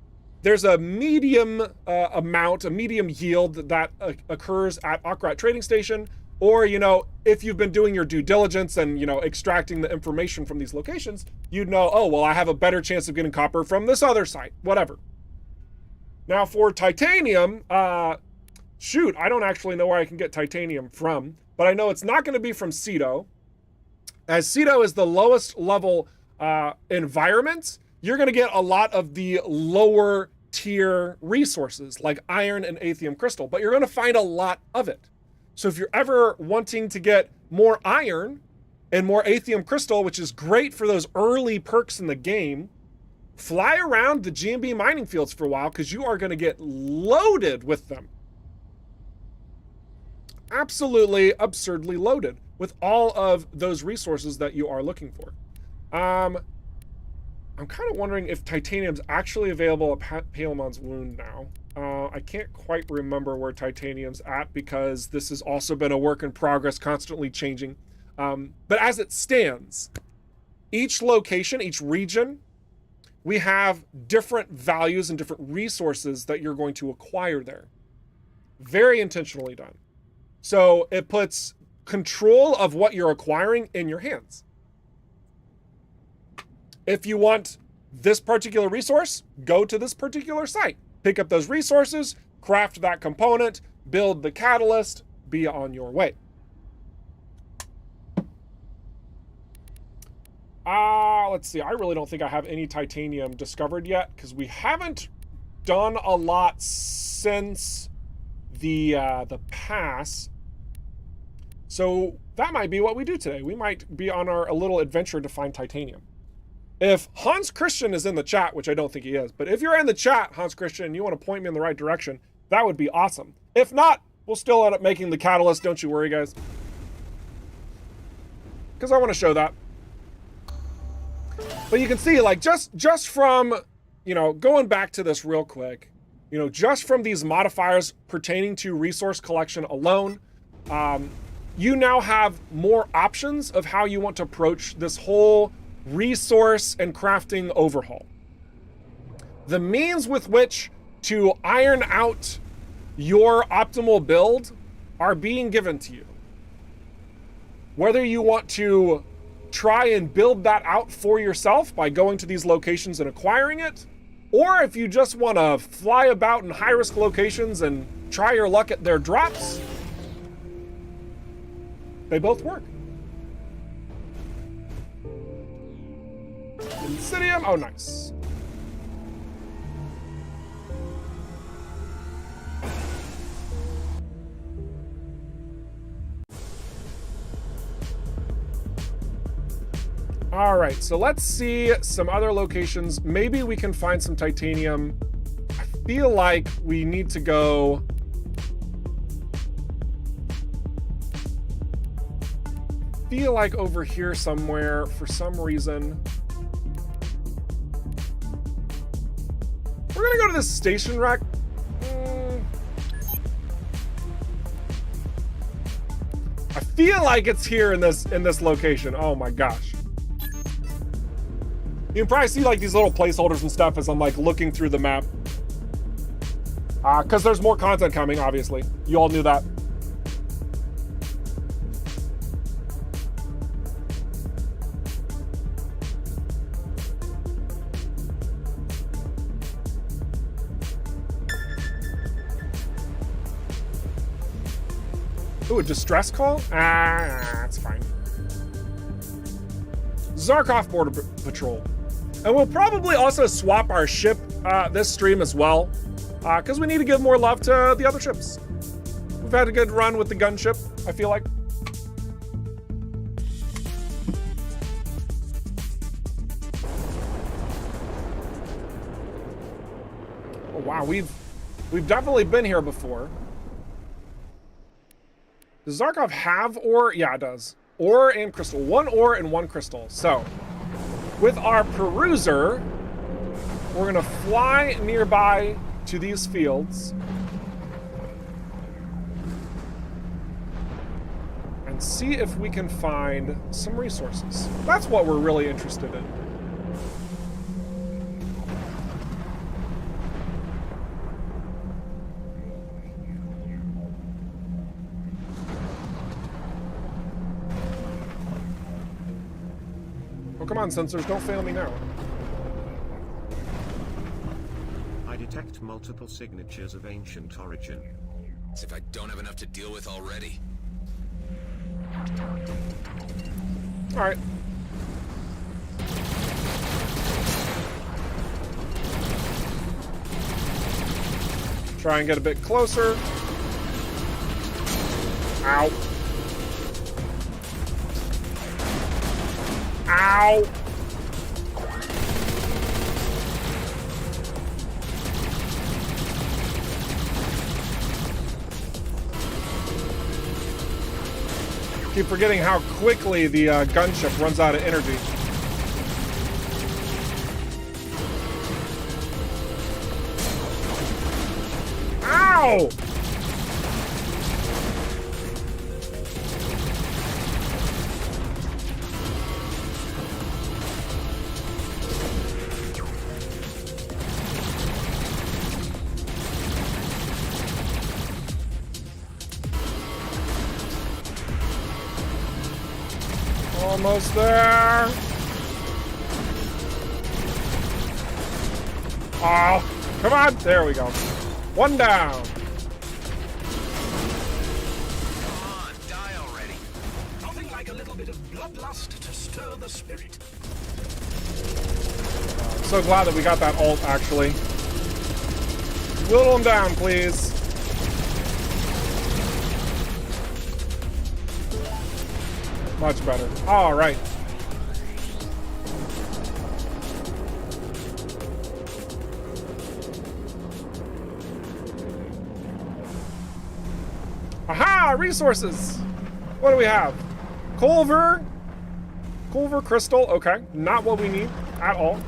There's a medium amount, a medium yield that occurs at Akrat Trading Station. Or, you know, if you've been doing your due diligence and, you know, extracting the information from these locations, you'd know, oh, well, I have a better chance of getting copper from this other site, whatever. Now for titanium, shoot, I don't actually know where I can get titanium from, but I know it's not going to be from Cedo. As Cedo is the lowest level environment, you're going to get a lot of the lower tier resources like iron and Aethium crystal, but you're going to find a lot of it. So if you're ever wanting to get more iron and more Aethium crystal, which is great for those early perks in the game, fly around the GMB mining fields for a while because you are going to get loaded with them. Absolutely absurdly loaded with all of those resources that you are looking for. I'm kind of wondering if titanium's actually available at Palemon's Wound now. I can't quite remember where titanium's at because this has also been a work in progress, constantly changing. But as it stands, each location, each region, we have different values and different resources that you're going to acquire there. Very intentionally done. So it puts control of what you're acquiring in your hands. If you want this particular resource, go to this particular site. Pick up those resources, craft that component, build the catalyst, be on your way. Let's see. I really don't think I have any titanium discovered yet because we haven't done a lot since the pass. So that might be what we do today. We might be on a little adventure to find titanium. If Hans Christian is in the chat, which I don't think he is, but if you're in the chat, Hans Christian, and you want to point me in the right direction, that would be awesome. If not, we'll still end up making the catalyst. Don't you worry, guys. because I want to show that. But you can see, like, just from, you know, going back to this real quick, you know, just from these modifiers pertaining to resource collection alone, you now have more options of how you want to approach this whole resource and crafting overhaul. The means with which to iron out your optimal build are being given to you. Whether you want to try and build that out for yourself by going to these locations and acquiring it, or if you just want to fly about in high-risk locations and try your luck at their drops, they both work. Insidium, oh nice. All right, so let's see some other locations. Maybe we can find some titanium. I feel like we need to go... feel like over here somewhere for some reason. We're gonna go to this station wreck. I feel like it's here in this location. Oh my gosh. You can probably see like these little placeholders and stuff as I'm like looking through the map. Because there's more content coming, obviously. You all knew that. Ooh, a distress call? That's fine. Zarkov Border Patrol. And we'll probably also swap our ship this stream as well, because we need to give more love to the other ships. We've had a good run with the gunship, I feel like. Oh wow, we've definitely been here before. Does Zarkov have ore? Yeah, it does. Ore and crystal. 1 ore and 1 crystal. So, with our peruser, we're gonna fly nearby to these fields and see if we can find some resources. That's what we're really interested in. Come on, sensors, don't fail me now. I detect multiple signatures of ancient origin. As if I don't have enough to deal with already. All right. Try and get a bit closer. Ow. Ow! Keep forgetting how quickly the gunship runs out of energy. Ow! Almost there. Oh, come on. There we go. 1 down. Come on, die already. Nothing like a little bit of bloodlust to stir the spirit. I'm so glad that we got that ult, actually. Whittle him down, please. Much better. All right. Aha! Resources! What do we have? Culver, Culver crystal, okay. Not what we need at all.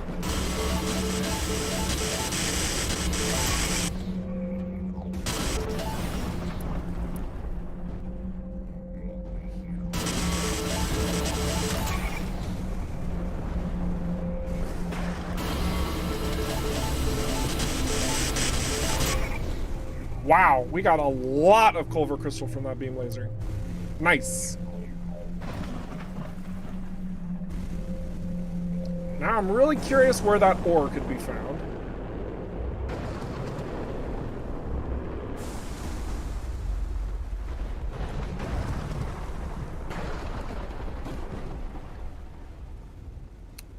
Wow, we got a lot of Culver crystal from that beam laser. Nice. Now I'm really curious where that ore could be found.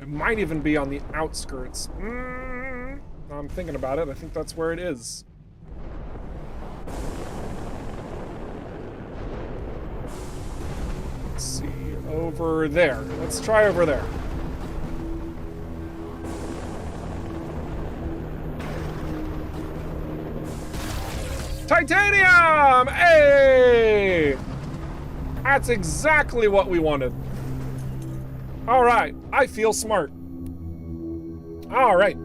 It might even be on the outskirts. I'm thinking about it. I think that's where it is. Let's see, over there. Let's try over there. Titanium! Hey! That's exactly what we wanted. All right, I feel smart. All right.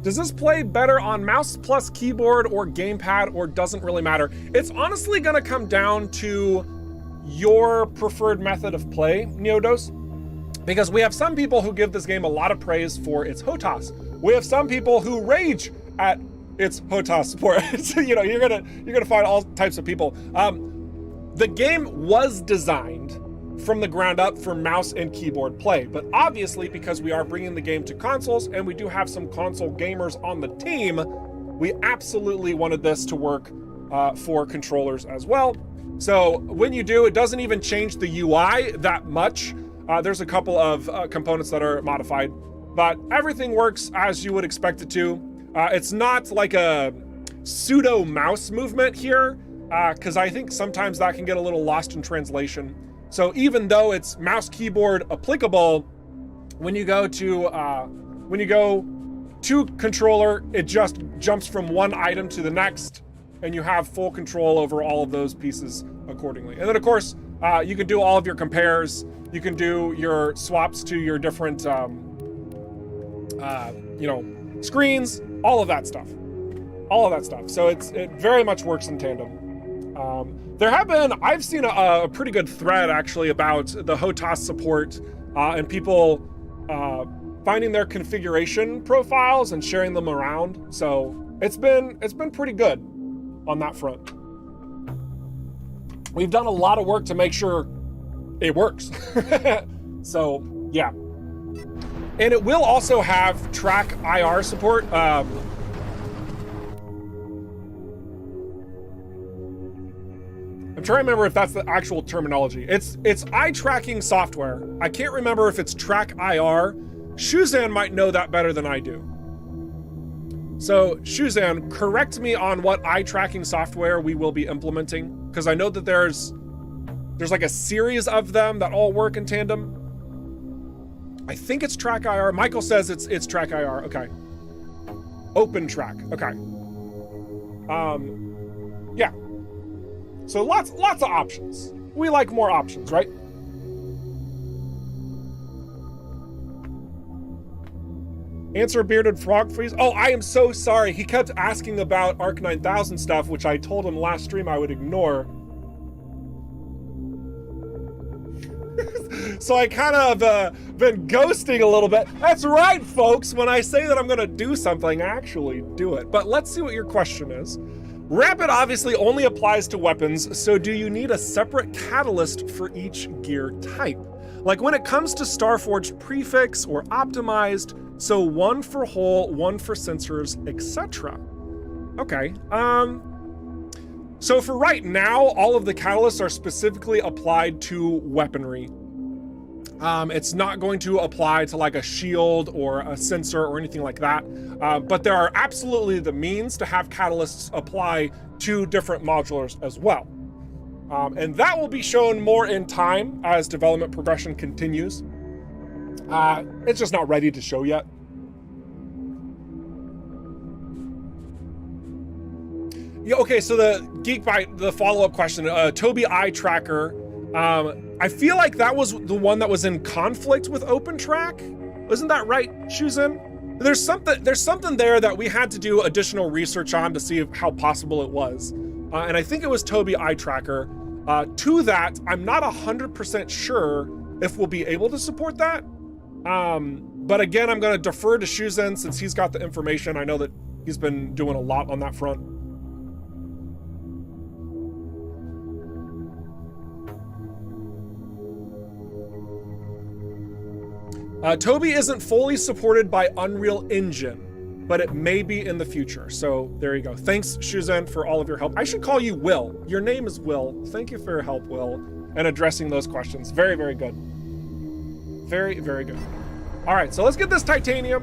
Does this play better on mouse plus keyboard or gamepad, or doesn't really matter? It's honestly gonna come down to your preferred method of play, Neodos, because we have some people who give this game a lot of praise for its HOTAS. We have some people who rage at its HOTAS support. So, you know, you're gonna find all types of people. The game was designed from the ground up for mouse and keyboard play, but obviously because we are bringing the game to consoles and we do have some console gamers on the team, we absolutely wanted this to work for controllers as well. So when you do, it doesn't even change the UI that much. There's a couple of components that are modified, but everything works as you would expect it to. It's not like a pseudo mouse movement here, because I think sometimes that can get a little lost in translation. So even though it's mouse keyboard applicable, when you go to controller, it just jumps from one item to the next, and you have full control over all of those pieces accordingly. And then of course, you can do all of your compares. You can do your swaps to your different, screens, all of that stuff. So it very much works in tandem. I've seen a pretty good thread actually about the HOTAS support and people finding their configuration profiles and sharing them around. So it's been pretty good on that front. We've done a lot of work to make sure it works. So yeah. And it will also have track IR support. I'm trying to remember if that's the actual terminology. It's eye tracking software. I can't remember if it's track IR. Shuzan might know that better than I do. So Shuzan, correct me on what eye tracking software we will be implementing, because I know that there's like a series of them that all work in tandem. I think it's track IR. Michael says it's track IR. Okay. Open track. Okay. Yeah. So lots of options. We like more options, right? Answer bearded frog freeze. Oh, I am so sorry. He kept asking about Arc 9000 stuff, which I told him last stream I would ignore. So I kind of been ghosting a little bit. That's right, folks. When I say that I'm gonna do something, I actually do it. But let's see what your question is. Rapid obviously only applies to weapons, so do you need a separate catalyst for each gear type? Like when it comes to Starforged Prefix or Optimized, so one for hull, one for sensors, etc. Okay, so for right now, all of the catalysts are specifically applied to weaponry. It's not going to apply to like a shield or a sensor or anything like that. But there are absolutely the means to have catalysts apply to different modulars as well. And that will be shown more in time as development progression continues. It's just not ready to show yet. Yeah, okay, so the Geekbite, the follow-up question, Toby Eye Tracker, I feel like that was the one that was in conflict with OpenTrack. Isn't that right, Shuzin? There's something there that we had to do additional research on to see how possible it was. And I think it was Toby Eye Tracker. To that, I'm not 100% sure if we'll be able to support that. But again, I'm gonna defer to Shuzin since he's got the information. I know that he's been doing a lot on that front. Toby isn't fully supported by Unreal Engine, but it may be in the future. So there you go. Thanks, Shuzan, for all of your help. I should call you Will. Your name is Will. Thank you for your help, Will, and addressing those questions. Very, very good. Very, very good. All right, so let's get this titanium.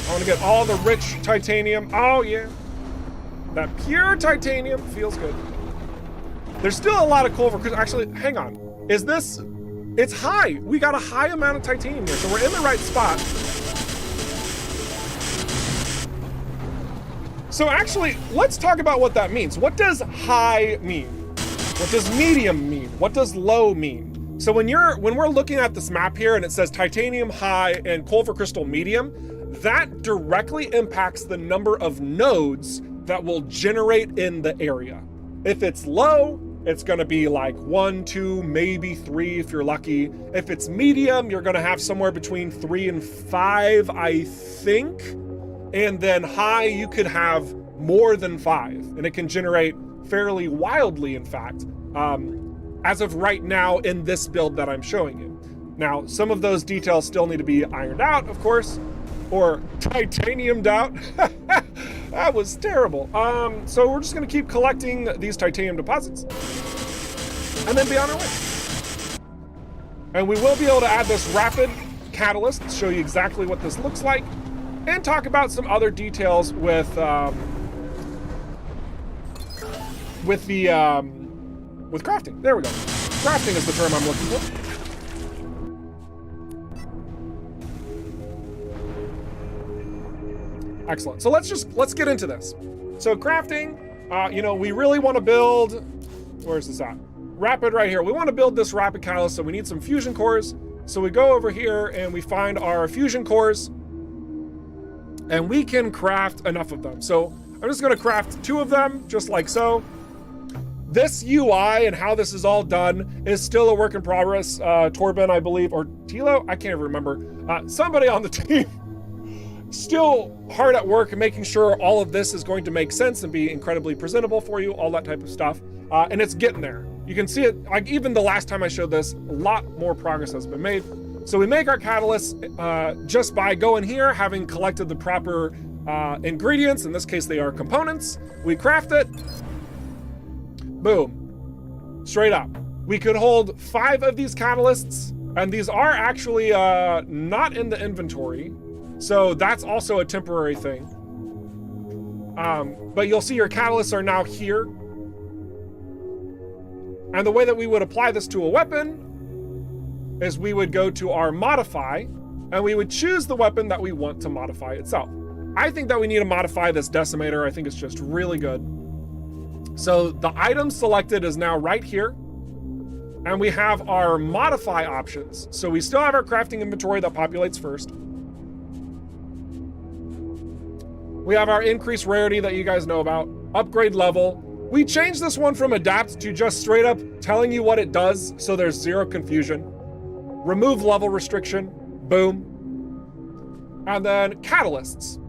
I want to get all the rich titanium. Oh, yeah. That pure titanium feels good. There's still a lot of coal for, actually, hang on. Is this, it's high. We got a high amount of titanium here, so we're in the right spot. So actually, let's talk about what that means. What does high mean? What does medium mean? What does low mean? So when we're looking at this map here and it says titanium high and Culver Crystal medium, that directly impacts the number of nodes that will generate in the area. If it's low, it's gonna be like 1, 2, maybe 3 if you're lucky. If it's medium, you're gonna have somewhere between 3 and 5, I think. And then high, you could have more than 5, and it can generate fairly wildly, in fact, as of right now in this build that I'm showing you. Now, some of those details still need to be ironed out, of course, or titaniumed out. That was terrible. So we're just gonna keep collecting these titanium deposits and then be on our way. And we will be able to add this rapid catalyst to show you exactly what this looks like and talk about some other details with crafting. There we go. Crafting is the term I'm looking for. Excellent. So let's get into this. So crafting, we really want to build, where's this at? Rapid right here. We want to build this rapid catalyst, so we need some fusion cores. So we go over here and we find our fusion cores, and we can craft enough of them. So I'm just going to craft 2 of them, just like so. This UI and how this is all done is still a work in progress. Torben, I believe, or Tilo, I can't remember. Somebody on the team still hard at work making sure all of this is going to make sense and be incredibly presentable for you, all that type of stuff. And it's getting there. You can see it, like even the last time I showed this, a lot more progress has been made. So we make our catalysts just by going here, having collected the proper ingredients. In this case, they are components. We craft it. Boom. Straight up. We could hold 5 of these catalysts, and these are actually not in the inventory. So that's also a temporary thing. But you'll see your catalysts are now here. And the way that we would apply this to a weapon is we would go to our modify, and we would choose the weapon that we want to modify itself. I think that we need to modify this decimator. I think it's just really good. So the item selected is now right here. And we have our modify options. So we still have our crafting inventory that populates first. We have our increased rarity that you guys know about, upgrade level. We changed this one from adapt to just straight up telling you what it does, so there's 0 confusion. Remove level restriction, boom. And then catalysts.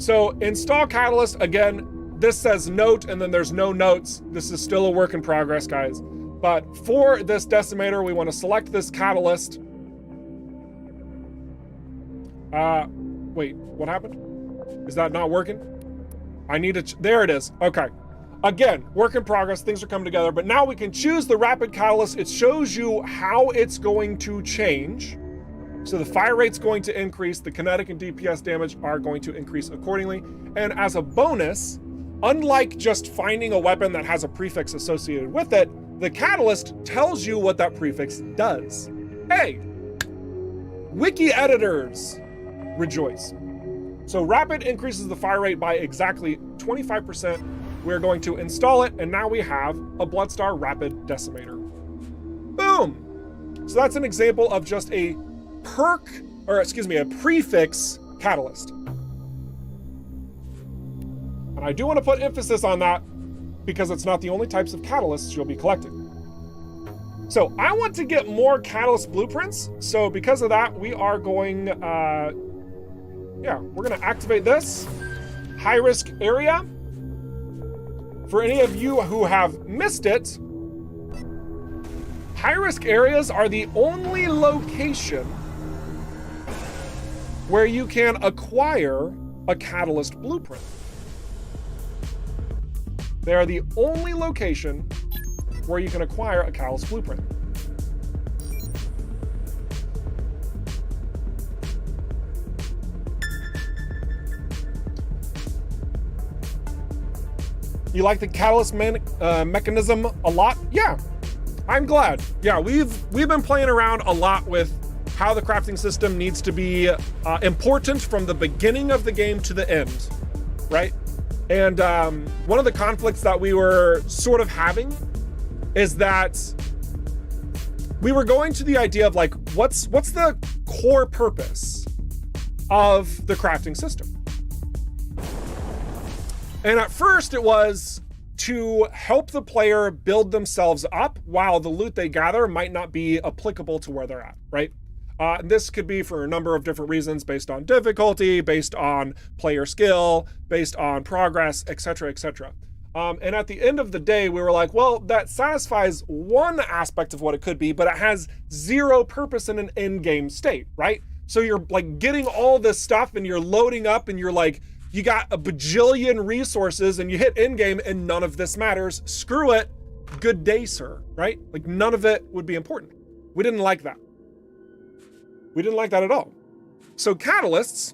So install catalyst, again, this says note and then there's no notes. This is still a work in progress, guys. But for this decimator, we want to select this catalyst. Wait, what happened? Is that not working? I need to, there it is, okay. Again, work in progress, things are coming together, but now we can choose the rapid catalyst. It shows you how it's going to change. So the fire rate's going to increase, the kinetic and DPS damage are going to increase accordingly. And as a bonus, unlike just finding a weapon that has a prefix associated with it, the catalyst tells you what that prefix does. Hey, wiki editors, rejoice. So rapid increases the fire rate by exactly 25%. We're going to install it, and now we have a Bloodstar Rapid Decimator. Boom! So that's an example of just a a prefix catalyst. And I do want to put emphasis on that because it's not the only types of catalysts you'll be collecting. So I want to get more catalyst blueprints. So because of that, we are going, we're gonna activate this high risk area. For any of you who have missed it, high risk areas are the only location where you can acquire a catalyst blueprint. They are the only location where you can acquire a catalyst blueprint. You like the catalyst mechanism a lot? Yeah, I'm glad. Yeah, we've been playing around a lot with how the crafting system needs to be important from the beginning of the game to the end, right? And one of the conflicts that we were sort of having is that we were going to the idea of like, what's the core purpose of the crafting system? And at first it was to help the player build themselves up while the loot they gather might not be applicable to where they're at, right? This could be for a number of different reasons based on difficulty, based on player skill, based on progress, etc., etc. And at the end of the day, we were like, well, that satisfies one aspect of what it could be, but it has zero purpose in an end-game state, right? So you're like getting all this stuff and you're loading up and you're like, you got a bajillion resources and you hit endgame and none of this matters. Screw it. Good day, sir, right? Like none of it would be important. We didn't like that. We didn't like that at all. So catalysts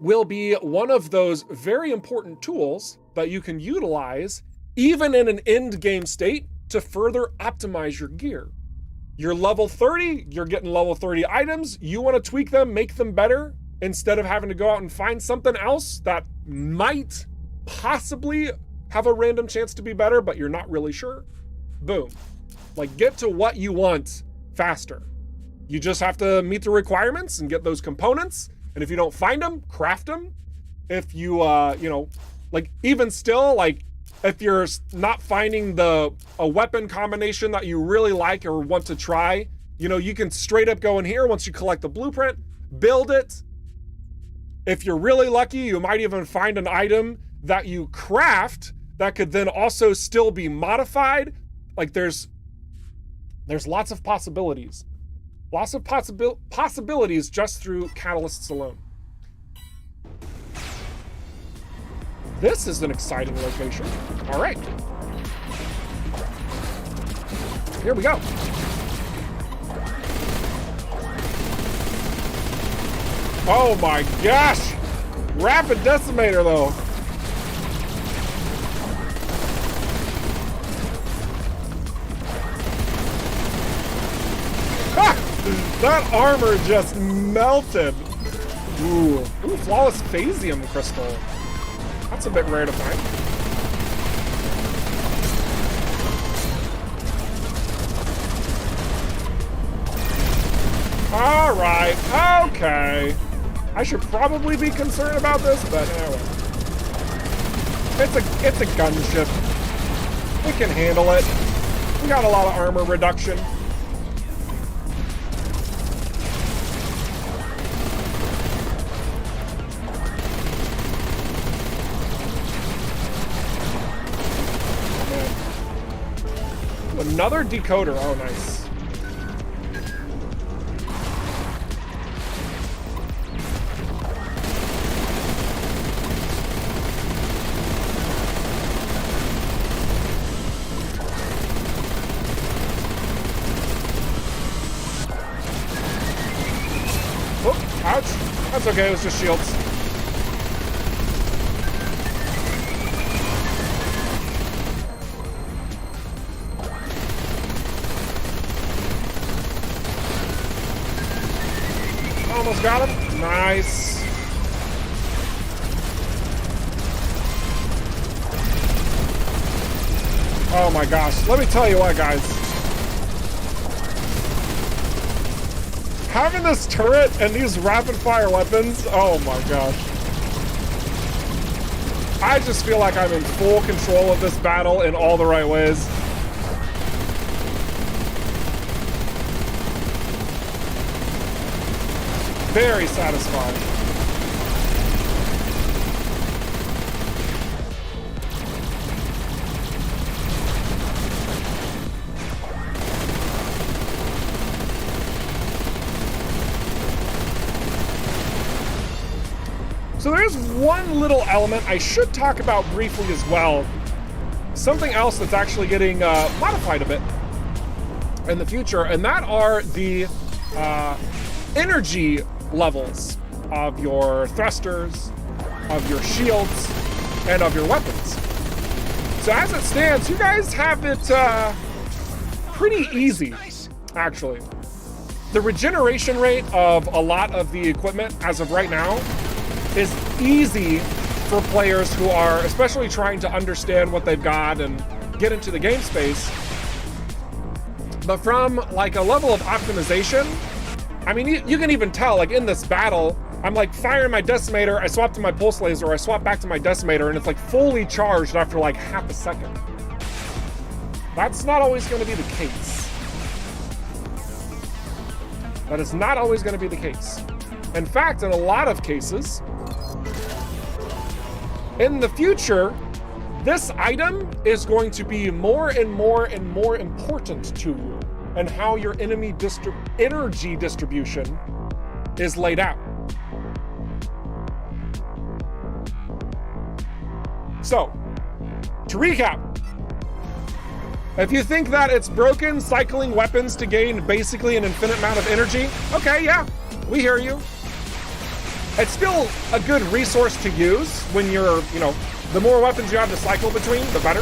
will be one of those very important tools that you can utilize even in an end game state to further optimize your gear. You're level 30, you're getting level 30 items. You want to tweak them, make them better instead of having to go out and find something else that might possibly have a random chance to be better, but you're not really sure. Boom. Like get to what you want faster. You just have to meet the requirements and get those components. And if you don't find them, craft them. If you, like even still, like if you're not finding a weapon combination that you really like or want to try, you can straight up go in here once you collect the blueprint, build it. If you're really lucky, you might even find an item that you craft that could then also still be modified. Like there's lots of possibilities. Lots of possibilities just through catalysts alone. This is an exciting location. All right. Here we go. Oh my gosh! Rapid Decimator though. That armor just melted. Ooh, flawless phasium crystal. That's a bit rare to find. All right, okay. I should probably be concerned about this, but anyway. It's a gunship. We can handle it. We got a lot of armor reduction. Another decoder. Oh, nice. Oh, ouch. That's okay. It was just shields. Almost got him. Nice. Oh my gosh, let me tell you what, guys. Having this turret and these rapid fire weapons, oh my gosh. I just feel like I'm in full control of this battle in all the right ways. Very satisfying. So there's one little element I should talk about briefly as well. Something else that's actually getting modified a bit in the future, and that are the energy levels of your thrusters, of your shields, and of your weapons. So as it stands, you guys have it pretty easy, actually. The regeneration rate of a lot of the equipment as of right now is easy for players who are especially trying to understand what they've got and get into the game space. But from like a level of optimization, I mean, you can even tell, like in this battle, I'm like firing my decimator, I swap to my pulse laser, I swap back to my decimator, and it's like fully charged after like half a second. That's not always going to be the case. That is not always going to be the case. In fact, in a lot of cases, in the future, this item is going to be more and more and more important to you and how your enemy energy distribution is laid out. So, to recap, if you think that it's broken cycling weapons to gain basically an infinite amount of energy, okay, yeah, we hear you. It's still a good resource to use when you're, you know, the more weapons you have to cycle between, the better.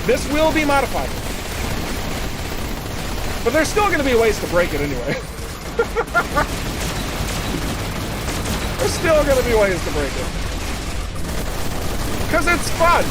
This will be modified. But there's still going to be ways to break it anyway. There's still going to be ways to break it. Because it's fun.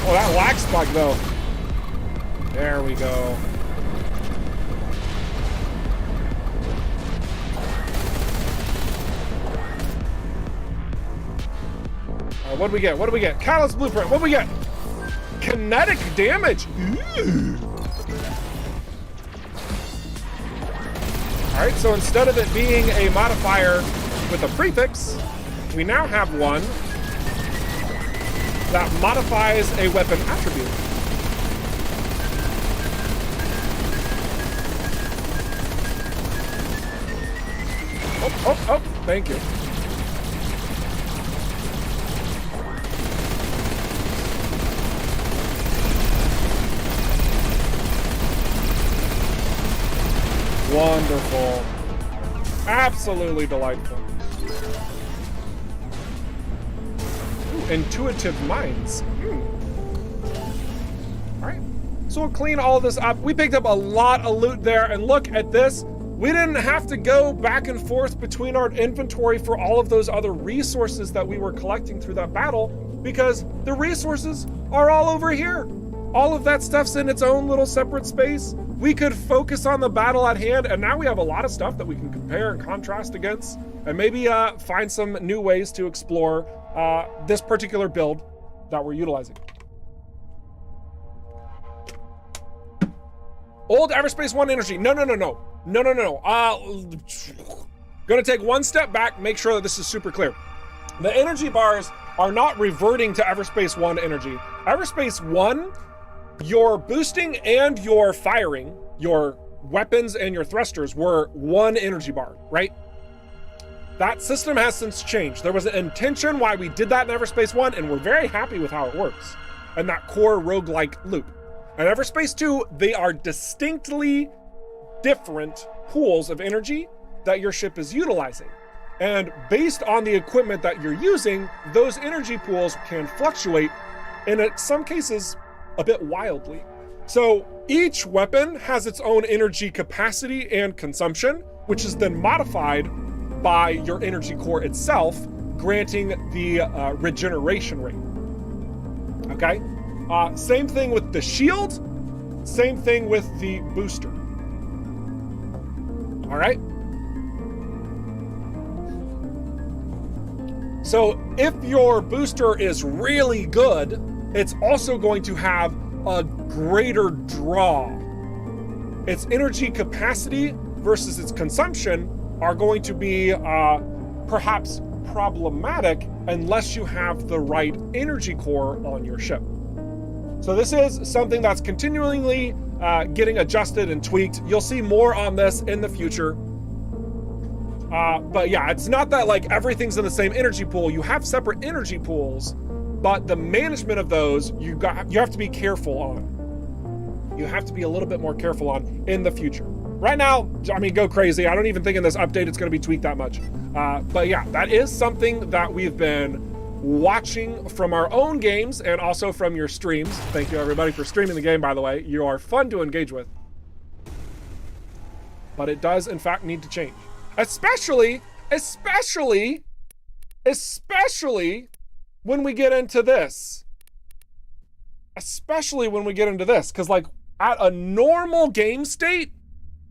Oh, that lag spike though. There we go. What do we get? What do we get? Catalyst blueprint. What do we get? Kinetic damage. Ooh. All right, so instead of it being a modifier with a prefix, we now have one that modifies a weapon attribute. Oh, thank you. Wonderful. Absolutely delightful. Ooh, intuitive minds. All right, so we'll clean all this up. We picked up a lot of loot there, and look at this. We didn't have to go back and forth between our inventory for all of those other resources that we were collecting through that battle, because the resources are all over here. All of that stuff's in its own little separate space. We could focus on the battle at hand, and now we have a lot of stuff that we can compare and contrast against, and maybe find some new ways to explore this particular build that we're utilizing. Old EVERSPACE 1 energy. No. Gonna take one step back, make sure that this is super clear. The energy bars are not reverting to EVERSPACE 1 energy. EVERSPACE 1, your boosting and your firing, your weapons and your thrusters were one energy bar, right? That system has since changed. There was an intention why we did that in EVERSPACE 1, and we're very happy with how it works. And that core roguelike loop. In EVERSPACE 2, they are distinctly different pools of energy that your ship is utilizing. And based on the equipment that you're using, those energy pools can fluctuate, and in some cases, a bit wildly. So each weapon has its own energy capacity and consumption, which is then modified by your energy core itself, granting the regeneration rate. Okay? Same thing with the shield, same thing with the booster. All right? So if your booster is really good, it's also going to have a greater draw. Its energy capacity versus its consumption are going to be perhaps problematic unless you have the right energy core on your ship. So this is something that's continually getting adjusted and tweaked. You'll see more on this in the future. But yeah, it's not that like everything's in the same energy pool. You have separate energy pools, but the management of those, you have to be careful on. You have to be a little bit more careful on in the future. Right now, I mean, go crazy. I don't even think in this update it's going to be tweaked that much. But yeah, that is something that we've been watching from our own games and also from your streams. Thank you everybody for streaming the game, by the way. You are fun to engage with. But it does in fact need to change. Especially when we get into this. Especially when we get into this, because like at a normal game state,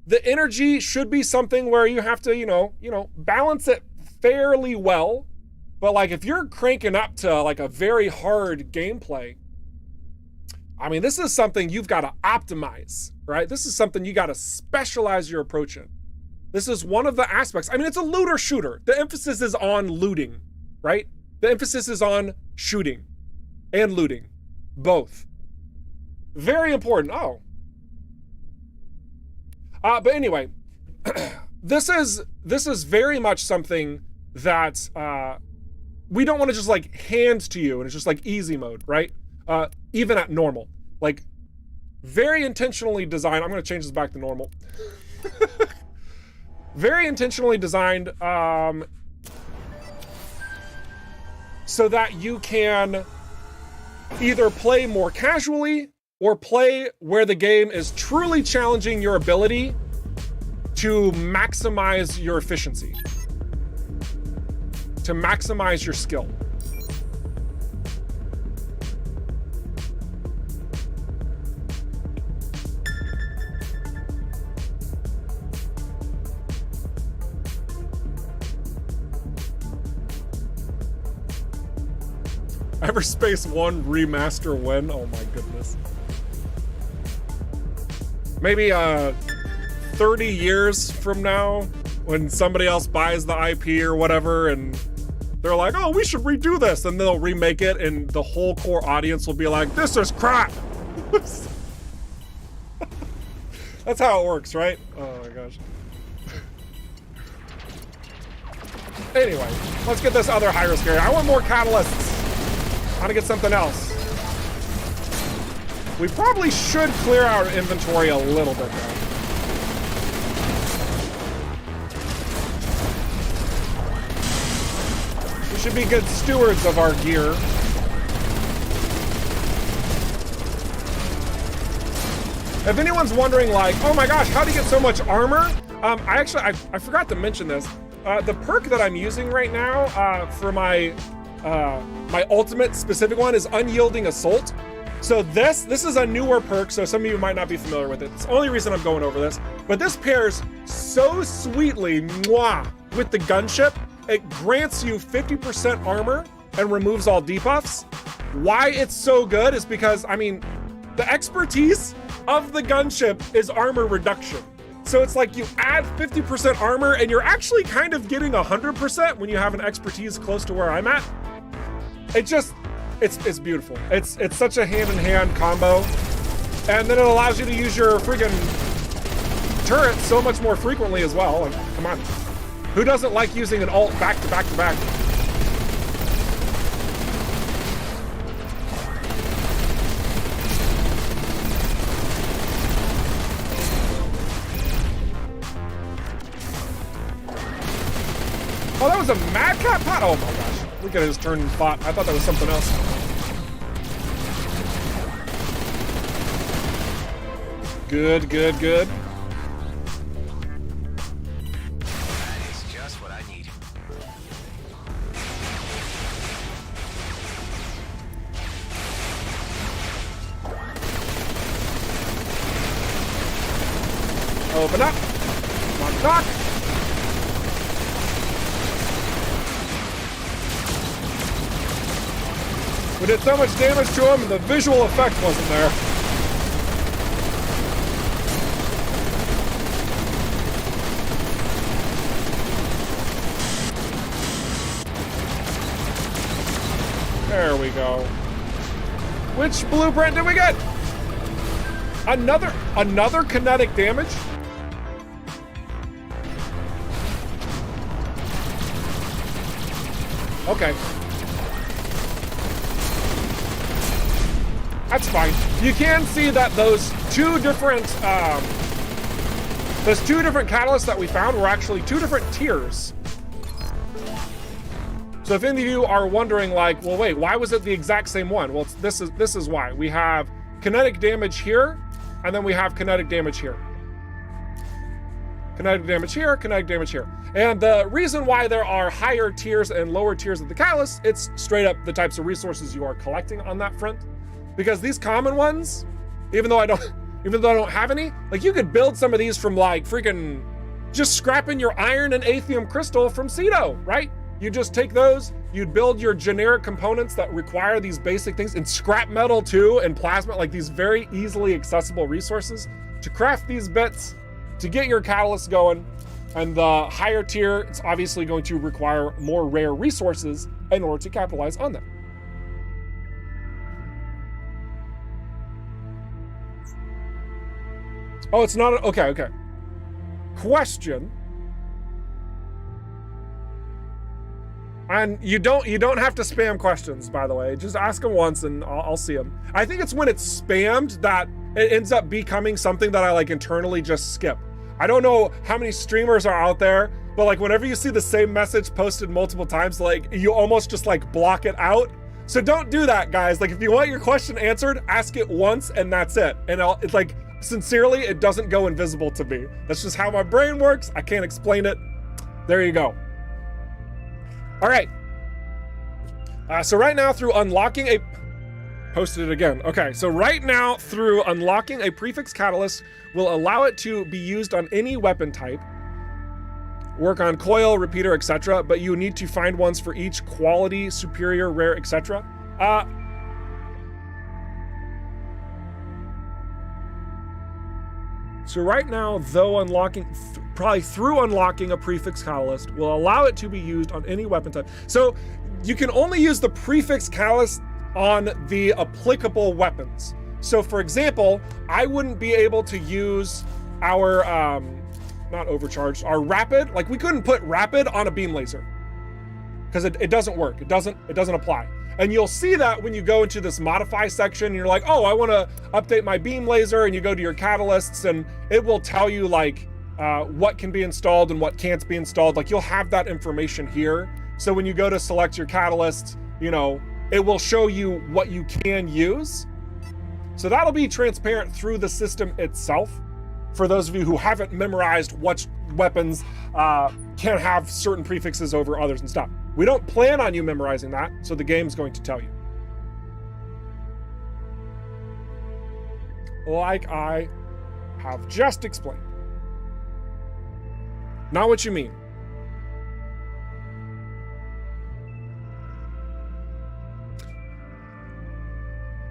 the energy should be something where you have to, you know, balance it fairly well. But like if you're cranking up to like a very hard gameplay, I mean, this is something you've got to optimize, right? This is something you got to specialize your approach in. This is one of the aspects. I mean, it's a looter shooter. The emphasis is on looting, right? The emphasis is on shooting and looting, both. Very important. Oh. But anyway, this is very much something that we don't want to just like hand to you and it's just like easy mode, right? Even at normal, like very intentionally designed. I'm going to change this back to normal. Very intentionally designed so that you can either play more casually or play where the game is truly challenging your ability to maximize your efficiency, to maximize your skill. EVERSPACE 1 remaster when? Oh my goodness. Maybe 30 years from now, when somebody else buys the IP or whatever, and they're like, oh, we should redo this, and they'll remake it, and the whole core audience will be like, this is crap. That's how it works, right? Oh my gosh. Anyway, let's get this other high-risk area. I want more catalysts. I want to get something else. We probably should clear our inventory a little bit though. We should be good stewards of our gear. If anyone's wondering like, oh my gosh, how do you get so much armor? I forgot to mention this. The perk that I'm using right now for my ultimate specific one is Unyielding Assault. So this is a newer perk, so some of you might not be familiar with it. It's the only reason I'm going over this. But this pairs so sweetly with the gunship. It grants you 50% armor and removes all debuffs. Why it's so good is because, I mean, the expertise of the gunship is armor reduction. So it's like you add 50% armor and you're actually kind of getting 100% when you have an expertise close to where I'm at. It's beautiful. It's such a hand-in-hand combo. And then it allows you to use your friggin' turret so much more frequently as well. And come on. Who doesn't like using an ult back to back to back? Oh, that was a Mad Cat pot? Oh my gosh. Look at his turn and fought. I thought that was something else. Good, good, good. That is just what I need. Open up. Knock, knock. We did so much damage to him, and the visual effect wasn't there. There we go. Which blueprint did we get? Another kinetic damage? Okay. That's fine. You can see that those two different catalysts that we found were actually two different tiers. So if any of you are wondering, like, well, wait, why was it the exact same one? Well, this is why. We have kinetic damage here, and then we have kinetic damage here. Kinetic damage here, kinetic damage here. And the reason why there are higher tiers and lower tiers of the catalyst, it's straight up the types of resources you are collecting on that front. Because these common ones, even though I don't have any, like you could build some of these from like freaking just scrapping your iron and aethium crystal from Cedo, right? You just take those, you'd build your generic components that require these basic things, and scrap metal too, and plasma, like these very easily accessible resources to craft these bits, to get your catalyst going. And the higher tier, it's obviously going to require more rare resources in order to capitalize on them. Oh, it's not, okay. Question. And you don't have to spam questions, by the way. Just ask them once and I'll see them. I think it's when it's spammed that it ends up becoming something that I like internally just skip. I don't know how many streamers are out there, but like whenever you see the same message posted multiple times, like you almost just like block it out. So don't do that, guys. Like if you want your question answered, ask it once and that's it. And it's like, sincerely, it doesn't go invisible to me. That's just how my brain works. I can't explain it. There you go. All right. So right now through unlocking a... Posted it again. Okay, so right now through unlocking a prefix catalyst will allow it to be used on any weapon type. Work on coil, repeater, etc. But you need to find ones for each quality, superior, rare, etc. So right now, though probably through unlocking a prefix catalyst will allow it to be used on any weapon type. So you can only use the prefix catalyst on the applicable weapons. So for example, I wouldn't be able to use our, not overcharged, our rapid, like we couldn't put rapid on a beam laser because it doesn't work. It doesn't apply. And you'll see that when you go into this modify section, and you're like, oh, I want to update my beam laser, and you go to your catalysts, and it will tell you like what can be installed and what can't be installed. Like you'll have that information here. So when you go to select your catalyst, you know, it will show you what you can use. So that'll be transparent through the system itself. For those of you who haven't memorized what weapons can have certain prefixes over others and stuff. We don't plan on you memorizing that, so the game's going to tell you. Like I have just explained. Not what you mean.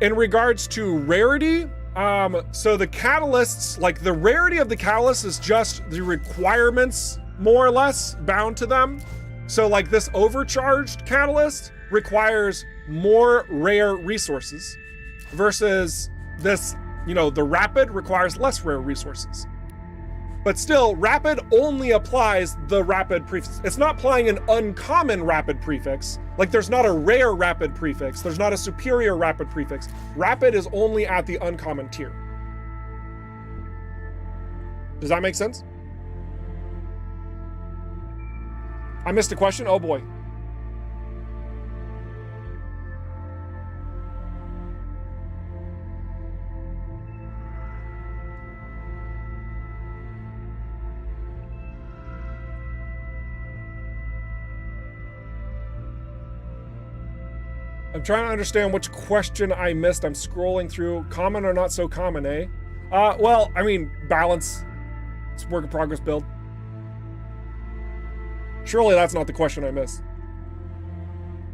In regards to rarity, so the catalysts, like the rarity of the catalyst is just the requirements more or less bound to them. So like this overcharged catalyst requires more rare resources versus this, you know, the rapid requires less rare resources. But still, rapid only applies the rapid prefix. It's not applying an uncommon rapid prefix. Like there's not a rare rapid prefix. There's not a superior rapid prefix. Rapid is only at the uncommon tier. Does that make sense? I missed a question? Oh boy. I'm trying to understand which question I missed. I'm scrolling through. Common or not so common, eh? Well, I mean, balance. It's work in progress build. Surely that's not the question I missed.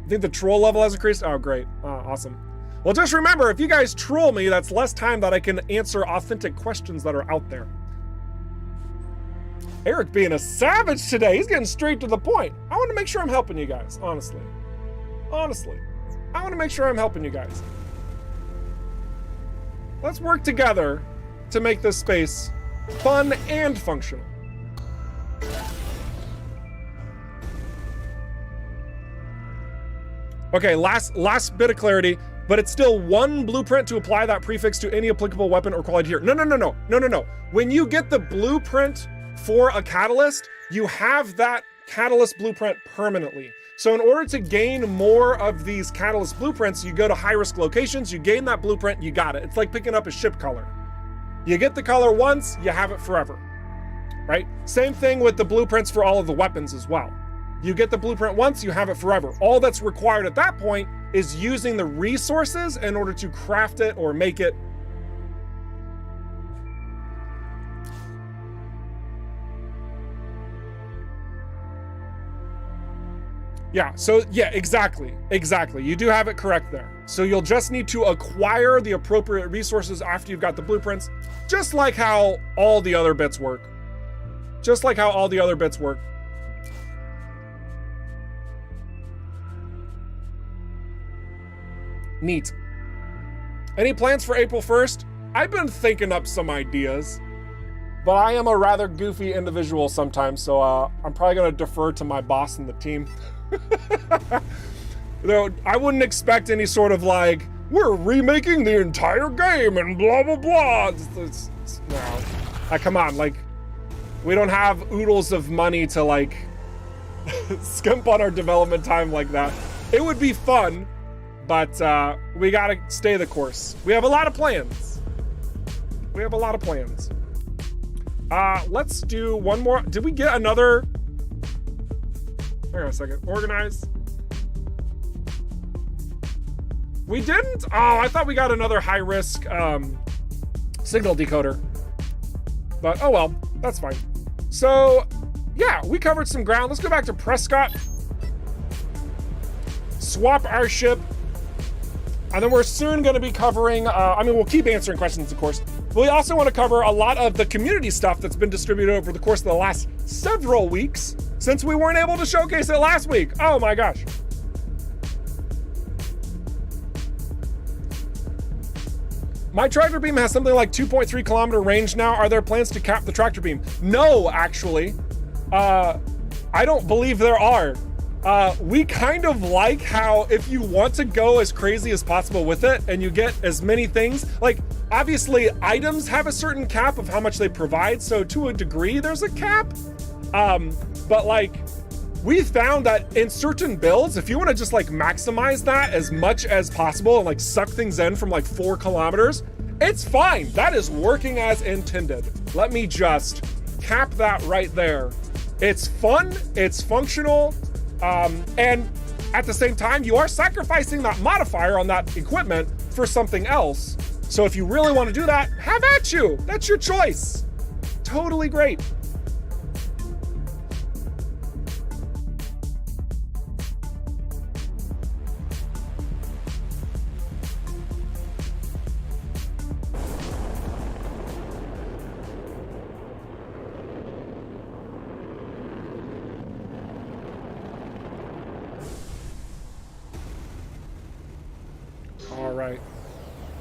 I think the troll level has increased. Oh, great. Awesome. Well, just remember, if you guys troll me, that's less time that I can answer authentic questions that are out there. Eric being a savage today. He's getting straight to the point. I want to make sure I'm helping you guys, honestly. Honestly. I want to make sure I'm helping you guys. Let's work together to make this space fun and functional. Okay, last bit of clarity, but it's still one blueprint to apply that prefix to any applicable weapon or quality here. No. When you get the blueprint for a catalyst, you have that catalyst blueprint permanently. So in order to gain more of these catalyst blueprints, you go to high-risk locations, you gain that blueprint, you got it. It's like picking up a ship color. You get the color once, you have it forever, right? Same thing with the blueprints for all of the weapons as well. You get the blueprint once, you have it forever. All that's required at that point is using the resources in order to craft it or make it. Yeah, so yeah, exactly. You do have it correct there. So you'll just need to acquire the appropriate resources after you've got the blueprints, just like how all the other bits work. Neat. Any plans for April 1st? I've been thinking up some ideas, but I am a rather goofy individual sometimes, so I'm probably gonna defer to my boss and the team. Though I wouldn't expect any sort of like, we're remaking the entire game and blah, blah, blah. No. Come on, like, we don't have oodles of money to like skimp on our development time like that. It would be fun, but we gotta stay the course. We have a lot of plans. Let's do one more. Did we get another? Hang on a second. Organize. We didn't? Oh, I thought we got another high-risk signal decoder. But oh well, that's fine. So yeah, we covered some ground. Let's go back to Prescott. Swap our ship. And then we're soon going to be covering, we'll keep answering questions, of course. But we also want to cover a lot of the community stuff that's been distributed over the course of the last several weeks, since we weren't able to showcase it last week. Oh my gosh. My tractor beam has something like 2.3 kilometer range now. Are there plans to cap the tractor beam? No, actually. I don't believe there are. We kind of like how if you want to go as crazy as possible with it and you get as many things, like obviously items have a certain cap of how much they provide. So to a degree, there's a cap. But like we found that in certain builds, if you want to just like maximize that as much as possible and like suck things in from like 4 kilometers, it's fine. That is working as intended. Let me just cap that right there. It's fun, it's functional. And at the same time, you are sacrificing that modifier on that equipment for something else. So if you really want to do that, have at you. That's your choice. Totally great.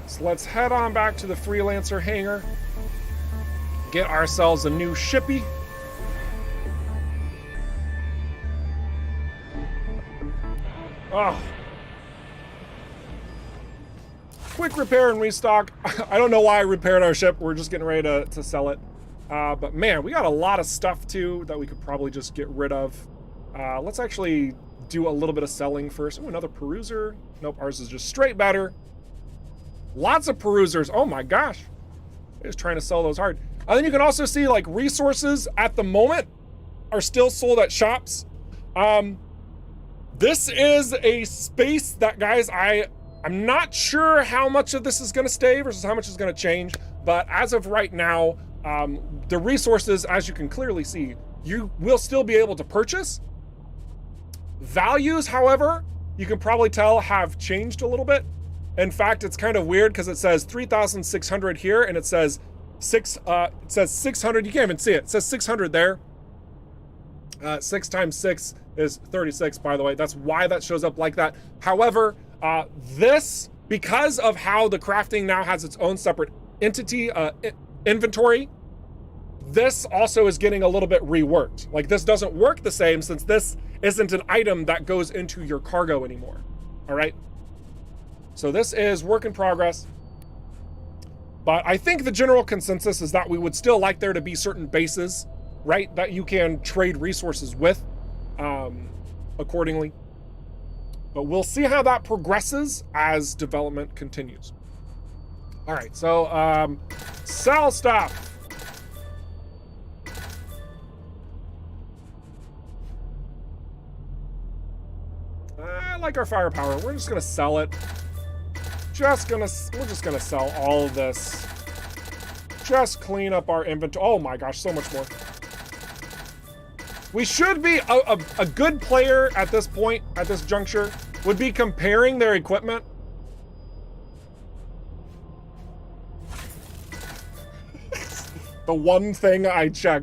So let's head on back to the Freelancer hangar. Get ourselves a new shippy. Oh. Quick repair and restock. I don't know why I repaired our ship. We're just getting ready to sell it. But man, we got a lot of stuff too that we could probably just get rid of. Let's actually do a little bit of selling first. Oh, another peruser. Nope, ours is just straight better. Lots of perusers. Oh my gosh. They're just trying to sell those hard. And then you can also see like resources at the moment are still sold at shops. This is a space that, guys, I'm not sure how much of this is gonna stay versus how much is gonna change, but as of right now, the resources, as you can clearly see, you will still be able to purchase. Values, however, you can probably tell have changed a little bit. In fact, it's kind of weird because it says 3,600 here and it says 600, you can't even see it. It says 600 there. 6 times 6 is 36, by the way. That's why that shows up like that. However, this, because of how the crafting now has its own separate entity, inventory, this also is getting a little bit reworked. Like, this doesn't work the same since this isn't an item that goes into your cargo anymore. All right. So this is work in progress. But I think the general consensus is that we would still like there to be certain bases, right, that you can trade resources with accordingly. But we'll see how that progresses as development continues. All right, so sell stuff. I like our firepower. We're just gonna sell it. We're just gonna sell all of this. Just clean up our inventory. Oh my gosh, so much more. We should be a good player at this point, at this juncture, would be comparing their equipment. The one thing I check.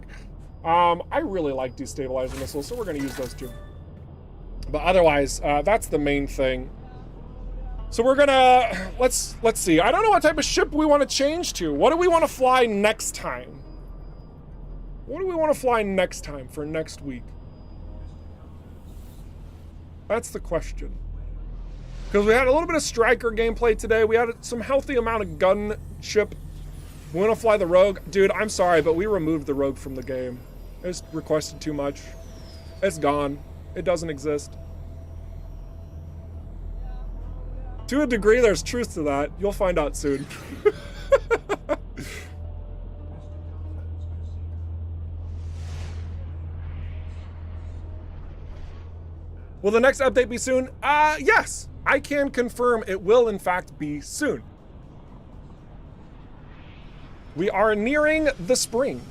I really like destabilizer missiles, so we're gonna use those too. But otherwise, that's the main thing. So we're gonna, let's see. I don't know what type of ship we want to change to. What do we want to fly next time? What do we want to fly next time for next week? That's the question. Because we had a little bit of striker gameplay today. We had some healthy amount of gunship. We want to fly the rogue. Dude, I'm sorry, but we removed the rogue from the game. It's requested too much. It's gone. It doesn't exist. To a degree, there's truth to that. You'll find out soon. Will the next update be soon? Yes. I can confirm it will in fact be soon. We are nearing the spring.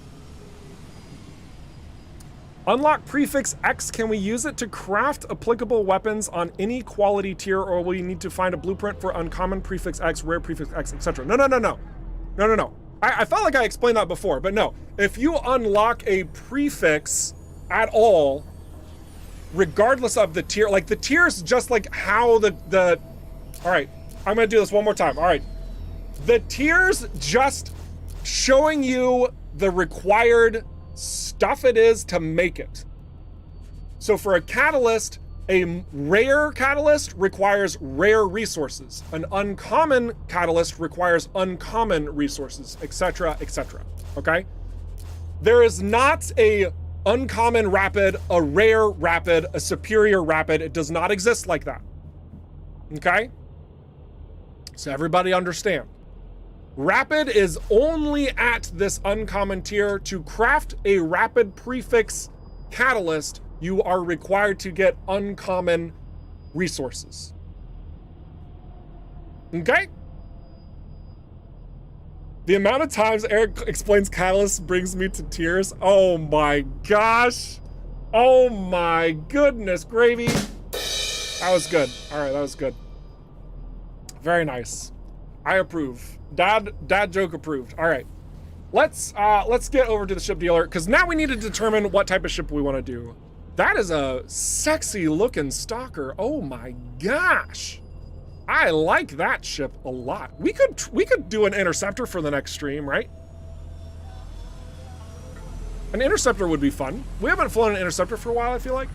Unlock Prefix X. Can we use it to craft applicable weapons on any quality tier, or will you need to find a blueprint for uncommon Prefix X, rare Prefix X, etc.? No. I felt like I explained that before, but no. If you unlock a prefix at all, regardless of the tier, like the tiers, just like how the all right, I'm gonna do this one more time. All right, the tiers just showing you the required stuff it is to make it. So for a catalyst, a rare catalyst requires rare resources. An uncommon catalyst requires uncommon resources, etc., etc. Okay? There is not a uncommon rapid, a rare rapid, a superior rapid. It does not exist like that. Okay? So everybody understand. Rapid is only at this uncommon tier. To craft a rapid prefix catalyst, you are required to get uncommon resources. Okay? The amount of times Eric explains catalyst brings me to tears. Oh my gosh. Oh my goodness gravy. That was good. All right, that was good. Very nice. I approve. Dad joke approved. All right, let's get over to the ship dealer, because now we need to determine what type of ship we want to do. That is a sexy looking stalker. Oh my gosh, I like that ship a lot. We could do an interceptor for the next stream, right? An interceptor would be fun. We haven't flown an interceptor for a while, I feel like.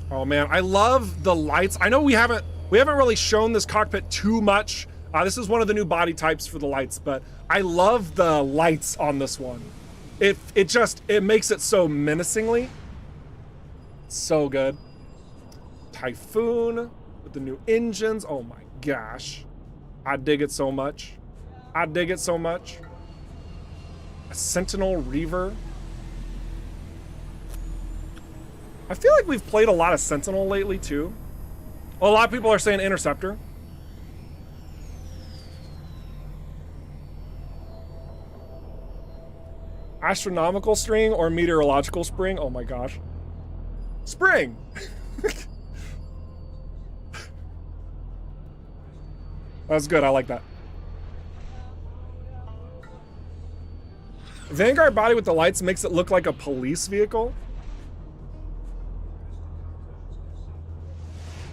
Oh man, I love the lights. I know we haven't really shown this cockpit too much. This is one of the new body types for the lights, but I love the lights on this one. it makes it so menacingly. So good. Typhoon with the new engines. Oh my gosh. I dig it so much. I dig it so much. A Sentinel Reaver. I feel like we've played a lot of Sentinel lately too. Well, a lot of people are saying Interceptor. Astronomical string or meteorological spring? Oh my gosh. Spring! That's good, I like that. Vanguard body with the lights makes it look like a police vehicle.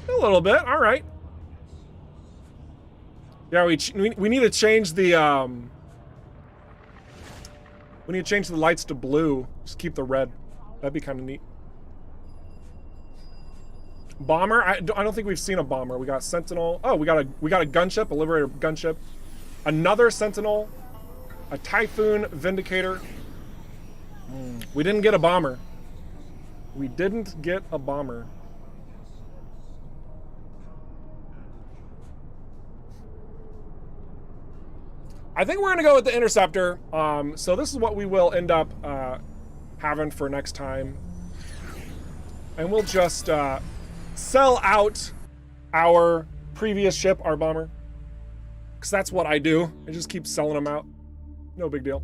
A little bit, all right. Yeah, we need to change the we need to change the lights to blue. Just keep the red. That'd be kind of neat. Bomber? I don't think we've seen a bomber. We got Sentinel. Oh, we got a gunship, a Liberator gunship. Another Sentinel. A Typhoon Vindicator. We didn't get a bomber. We didn't get a bomber. I think we're gonna go with the Interceptor. So this is what we will end up having for next time. And we'll just sell out our previous ship, our bomber. Because that's what I do. I just keep selling them out. No big deal.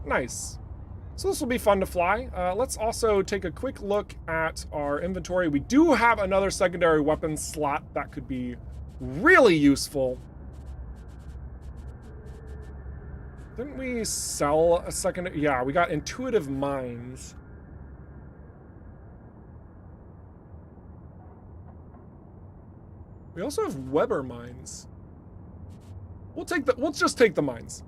Nice. So this will be fun to fly. Let's also take a quick look at our inventory. We do have another secondary weapon slot that could be really useful. Didn't we sell a secondary? Yeah, we got Intuitive Minds. We also have Weber Mines. We'll just take the mines.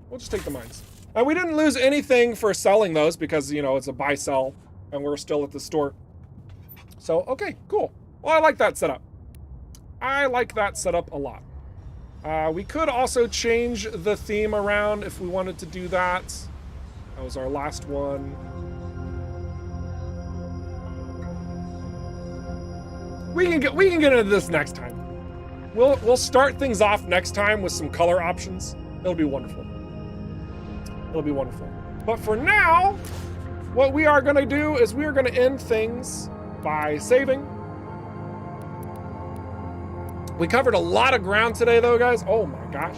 We'll just take the mines. And we didn't lose anything for selling those because, you know, it's a buy-sell and we're still at the store. So, okay, cool. Well, I like that setup. I like that setup a lot. We could also change the theme around if we wanted to do that. That was our last one. We can get into this next time. We'll start things off next time with some color options. It'll be wonderful. It'll be wonderful. But for now, what we are gonna do is we are gonna end things by saving. We covered a lot of ground today though, guys. Oh my gosh.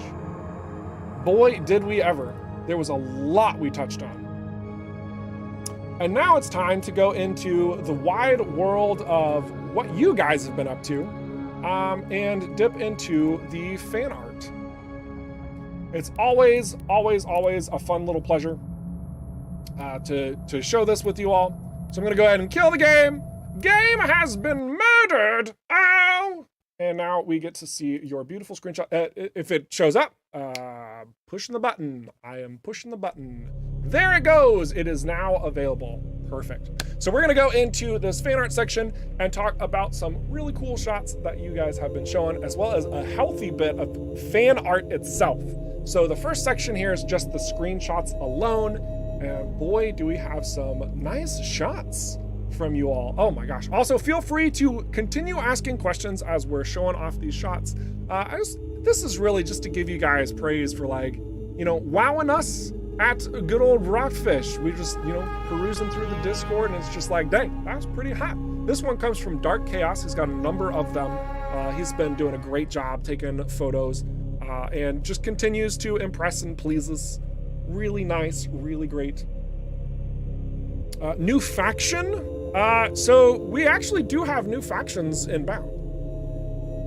Boy, did we ever. There was a lot we touched on. And now it's time to go into the wide world of what you guys have been up to, and dip into the fan art. It's always, always, always a fun little pleasure to show this with you all. So I'm gonna go ahead and kill the game. Game has been murdered. Ow! And now we get to see your beautiful screenshot. If it shows up, pushing the button. I am pushing the button. There it goes. It is now available. Perfect. So we're gonna go into this fan art section and talk about some really cool shots that you guys have been showing, as well as a healthy bit of fan art itself. So the first section here is just the screenshots alone. And boy, do we have some nice shots from you all. Oh my gosh. Also, feel free to continue asking questions as we're showing off these shots. This is really just to give you guys praise for, like, you know, wowing us at good old ROCKFISH. We just, you know, perusing through the Discord and it's just like, dang, that was pretty hot. This one comes from Dark Chaos. He's got a number of them. He's been doing a great job taking photos and just continues to impress and please us. Really nice, really great. New faction. So we actually do have new factions inbound.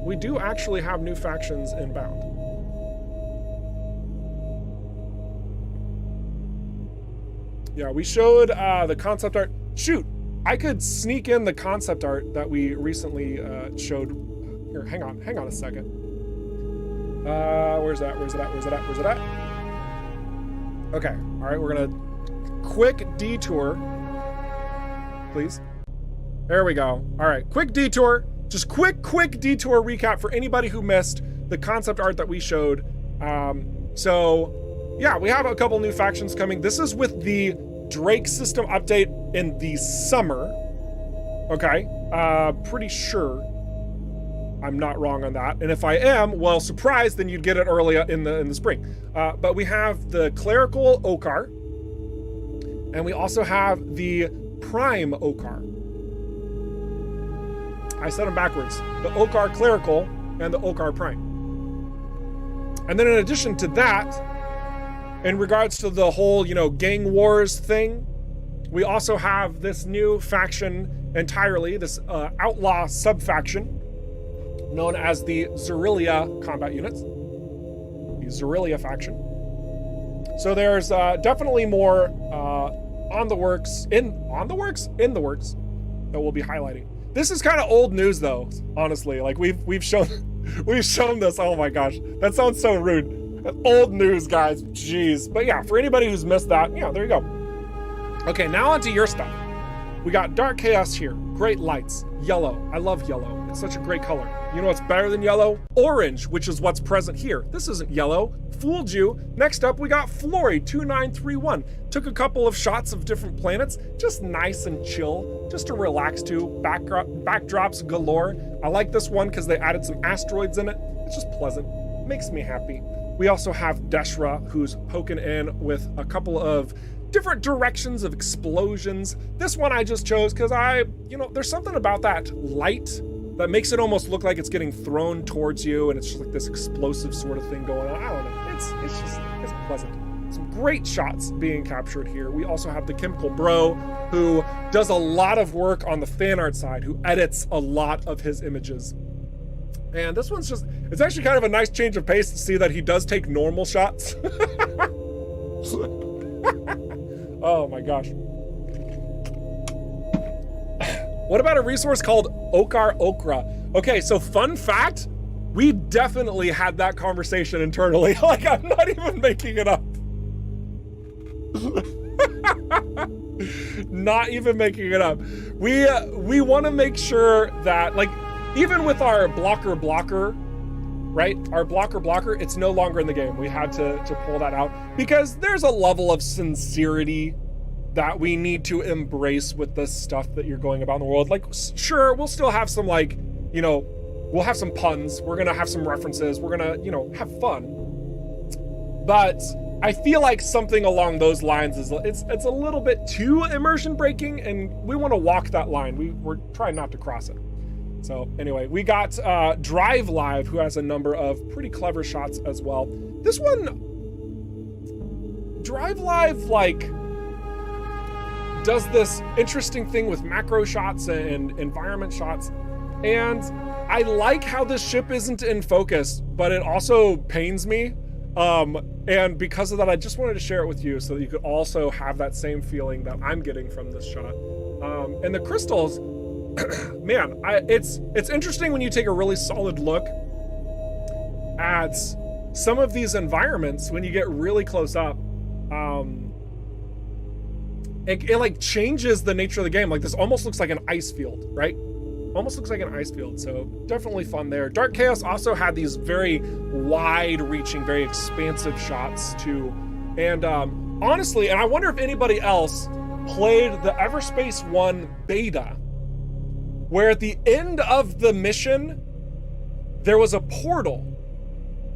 We do actually have new factions inbound. Yeah, we showed the concept art. Shoot, I could sneak in the concept art that we recently showed. Here, hang on a second. Where's that? Where's it at? Where's it at? Where's it at? Okay, all right, we're gonna quick detour, please. There we go. All right, quick detour. Just quick detour recap for anybody who missed the concept art that we showed. So yeah, we have a couple new factions coming. This is with the Drake system update in the summer. Okay, pretty sure I'm not wrong on that. And if I am, well, surprise, then you'd get it early in the spring. But we have the Clerical Okar, and we also have the Prime Okar. I said them backwards. The Okar Clerical and the Okar Prime. And then in addition to that, in regards to the whole, gang wars thing, we also have this new faction entirely, this outlaw sub-faction known as the Zerilia combat units. The Zerilia faction. So there's definitely more in the works that we'll be highlighting. This is kind of old news though, honestly. Like we've shown this. Oh my gosh, that sounds so rude. Old news, guys. Jeez. But yeah, for anybody who's missed that, yeah, there you go. Okay, now onto your stuff. We got Dark Chaos here. Great lights. Yellow. I love yellow. It's such a great color. You know what's better than yellow? Orange, which is what's present here. This isn't yellow. Fooled you. Next up, we got Flory 2931. Took a couple of shots of different planets. Just nice and chill. Just to relax to. Backdrops galore. I like this one because they added some asteroids in it. It's just pleasant. Makes me happy. We also have Deshra, who's poking in with a couple of different directions of explosions. This one I just chose because there's something about that light that makes it almost look like it's getting thrown towards you, and it's just like this explosive sort of thing going on. I don't know. It's pleasant. Some great shots being captured here. We also have the Chemical Bro, who does a lot of work on the fan art side, who edits a lot of his images. And this one's it's actually kind of a nice change of pace to see that he does take normal shots. Oh my gosh. What about a resource called Okar Okra? Okay, so fun fact, we definitely had that conversation internally. Like, I'm not even making it up. Not even making it up. We want to make sure that, like, even with our blocker, right? Our blocker, it's no longer in the game. We had to pull that out because there's a level of sincerity that we need to embrace with this stuff that you're going about in the world. Like, sure, we'll still have some, like, we'll have some puns. We're gonna have some references. We're gonna, have fun. But I feel like something along those lines it's a little bit too immersion breaking, and we want to walk that line. We're trying not to cross it. So anyway, we got Drive Live, who has a number of pretty clever shots as well. This one, Drive Live, like, does this interesting thing with macro shots and environment shots. And I like how this ship isn't in focus, but it also pains me. And because of that, I just wanted to share it with you so that you could also have that same feeling that I'm getting from this shot. And the crystals, man, it's interesting when you take a really solid look at some of these environments when you get really close up. It like changes the nature of the game. Like, this almost looks like an ice field, right? Almost looks like an ice field. So definitely fun there. Dark Chaos also had these very wide-reaching, very expansive shots too. And honestly, and I wonder if anybody else played the EVERSPACE 1 beta, where at the end of the mission, there was a portal.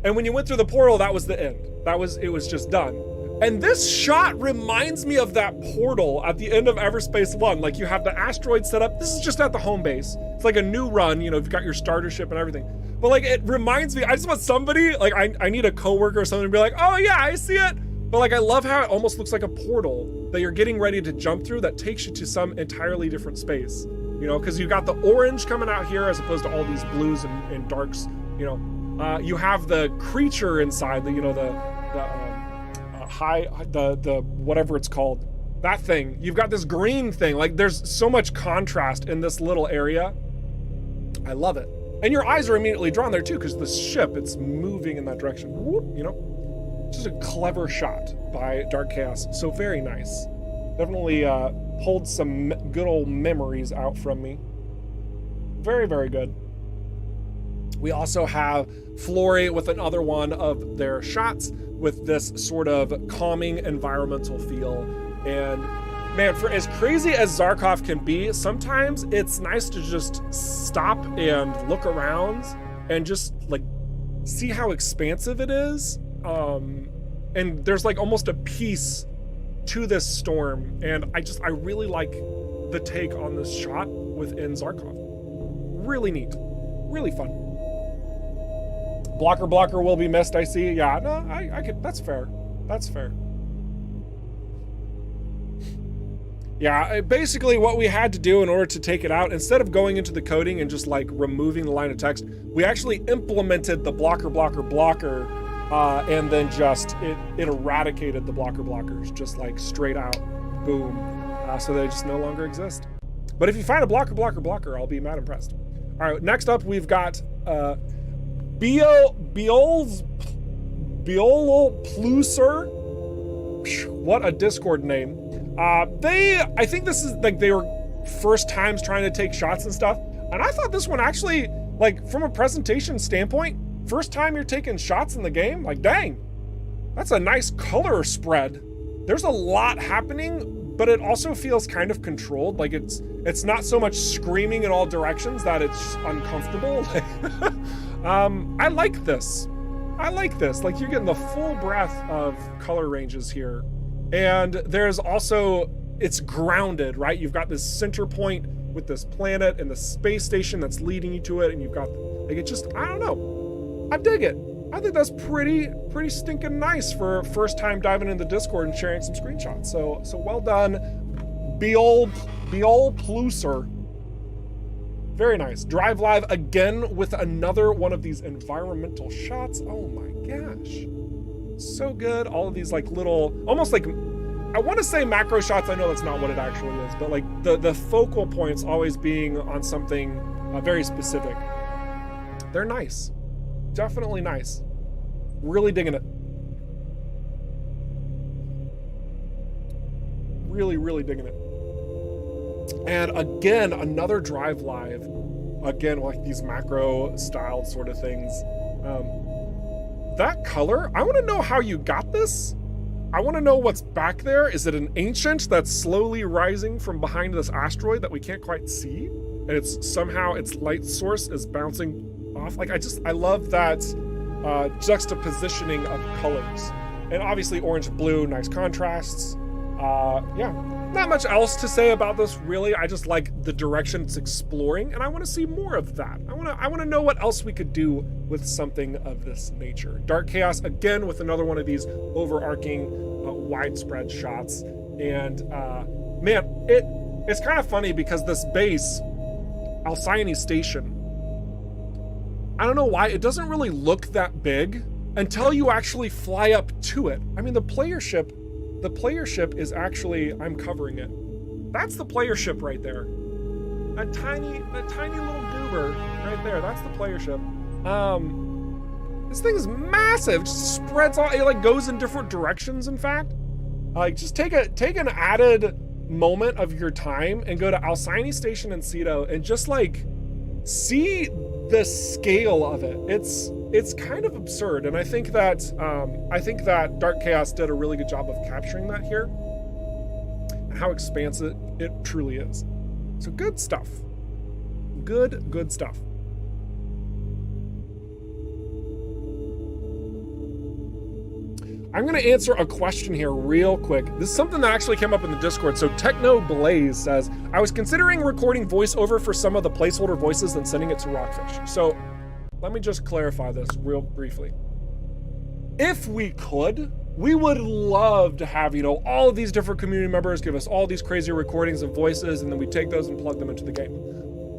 And when you went through the portal, that was the end. It was just done. And this shot reminds me of that portal at the end of EVERSPACE 1. Like, you have the asteroid set up. This is just at the home base. It's like a new run, you've got your starter ship and everything. But like, it reminds me, I just want somebody, like, I need a coworker or something to be like, oh yeah, I see it. But like, I love how it almost looks like a portal that you're getting ready to jump through that takes you to some entirely different space. Because you've got the orange coming out here as opposed to all these blues and darks. You have the creature inside, the whatever it's called, that thing. You've got this green thing. Like, there's so much contrast in this little area. I love it. And your eyes are immediately drawn there too, because the ship, it's moving in that direction. Whoop, just a clever shot by Dark Chaos. So very nice. Definitely pulled some good old memories out from me. Very, very good. We also have Flory with another one of their shots with this sort of calming environmental feel. And man, for as crazy as Zarkov can be, sometimes it's nice to just stop and look around and just like see how expansive it is. And there's like almost a peace to this storm. And I really like the take on this shot within Zarkov. Really neat, really fun. Blocker will be missed, I see. Yeah, no, I could, that's fair. That's fair. Yeah, basically what we had to do in order to take it out, instead of going into the coding and just like removing the line of text, we actually implemented the blocker, and then just, it eradicated the blockers, just like straight out, boom. So they just no longer exist. But if you find a blocker, I'll be mad impressed. All right, next up we've got Biolopluser. What a Discord name. I think this is like they were first times trying to take shots and stuff. And I thought this one actually, like from a presentation standpoint, first time you're taking shots in the game, like dang, that's a nice color spread. There's a lot happening, but it also feels kind of controlled. Like it's not so much screaming in all directions that it's uncomfortable. I like this. Like you're getting the full breadth of color ranges here. And there's also, it's grounded, right? You've got this center point with this planet and the space station that's leading you to it. And you've got, like, it just, I don't know. I dig it. I think that's pretty stinking nice for first time diving into Discord and sharing some screenshots. So well done, Biolopluser. Very nice. Drive live again with another one of these environmental shots. Oh my gosh. So good. All of these like little, almost like, I want to say macro shots. I know that's not what it actually is, but like the focal points always being on something very specific. They're nice. Definitely nice. Really digging it. Really digging it. And again, another drive live. Again, like these macro styled sort of things. That color, I want to know how you got this. I want to know what's back there. Is it an ancient that's slowly rising from behind this asteroid that we can't quite see? And it's somehow its light source is bouncing off. Like I love that juxtapositioning of colors. And obviously orange, blue, nice contrasts. Yeah, not much else to say about this really. I just like the direction it's exploring and I want to see more of that. I want to know what else we could do with something of this nature. Dark Chaos again with another one of these overarching widespread shots. And man, it's kind of funny because this base, Alcyone Station, I don't know why, it doesn't really look that big until you actually fly up to it. I mean, the player ship is actually, I'm covering it. That's the player ship right there. That tiny little goober right there, that's the player ship. This thing is massive, it just spreads all, it like goes in different directions, in fact. Like just take an added moment of your time and go to Alcyone Station in Cedo and just like see the scale of it. It's kind of absurd, and I think that Dark Chaos did a really good job of capturing that here, and how expansive it truly is. So good stuff. Good stuff. I'm gonna answer a question here real quick. This is something that actually came up in the Discord. So Techno Blaze says, I was considering recording voiceover for some of the placeholder voices and sending it to ROCKFISH. So let me just clarify this real briefly. If we could, we would love to have, all of these different community members give us all these crazy recordings of voices, and then we take those and plug them into the game.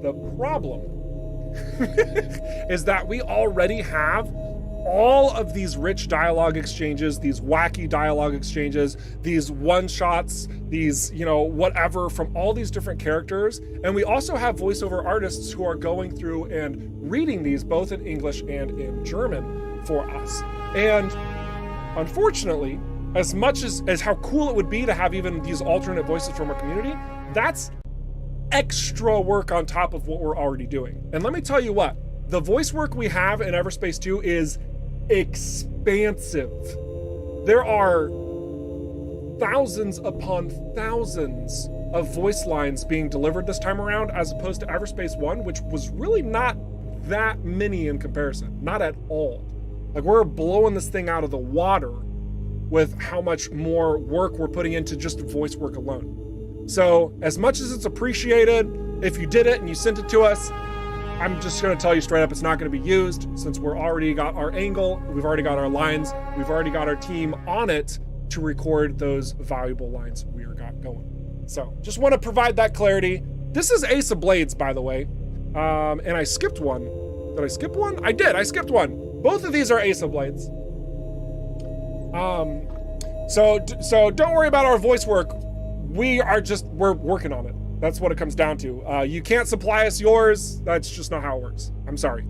The problem is that we already have all of these rich dialogue exchanges, these wacky dialogue exchanges, these one-shots, these, whatever from all these different characters. And we also have voiceover artists who are going through and reading these both in English and in German for us. And unfortunately, as much as how cool it would be to have even these alternate voices from our community, that's extra work on top of what we're already doing. And let me tell you what, the voice work we have in EVERSPACE 2 is expansive. There are thousands upon thousands of voice lines being delivered this time around, as opposed to EVERSPACE 1, which was really not that many in comparison. Not at all. Like, we're blowing this thing out of the water with how much more work we're putting into just voice work alone. So as much as it's appreciated, if you did it and you sent it to us, I'm just gonna tell you straight up, it's not gonna be used, since we're already got our angle, we've already got our lines, we've already got our team on it to record those valuable lines we got going. So just wanna provide that clarity. This is Ace of Blades, by the way. And I skipped one. Did I skip one? I did, I skipped one. Both of these are Ace of Blades. So don't worry about our voice work. We're working on it. That's what it comes down to. You can't supply us yours. That's just not how it works. I'm sorry.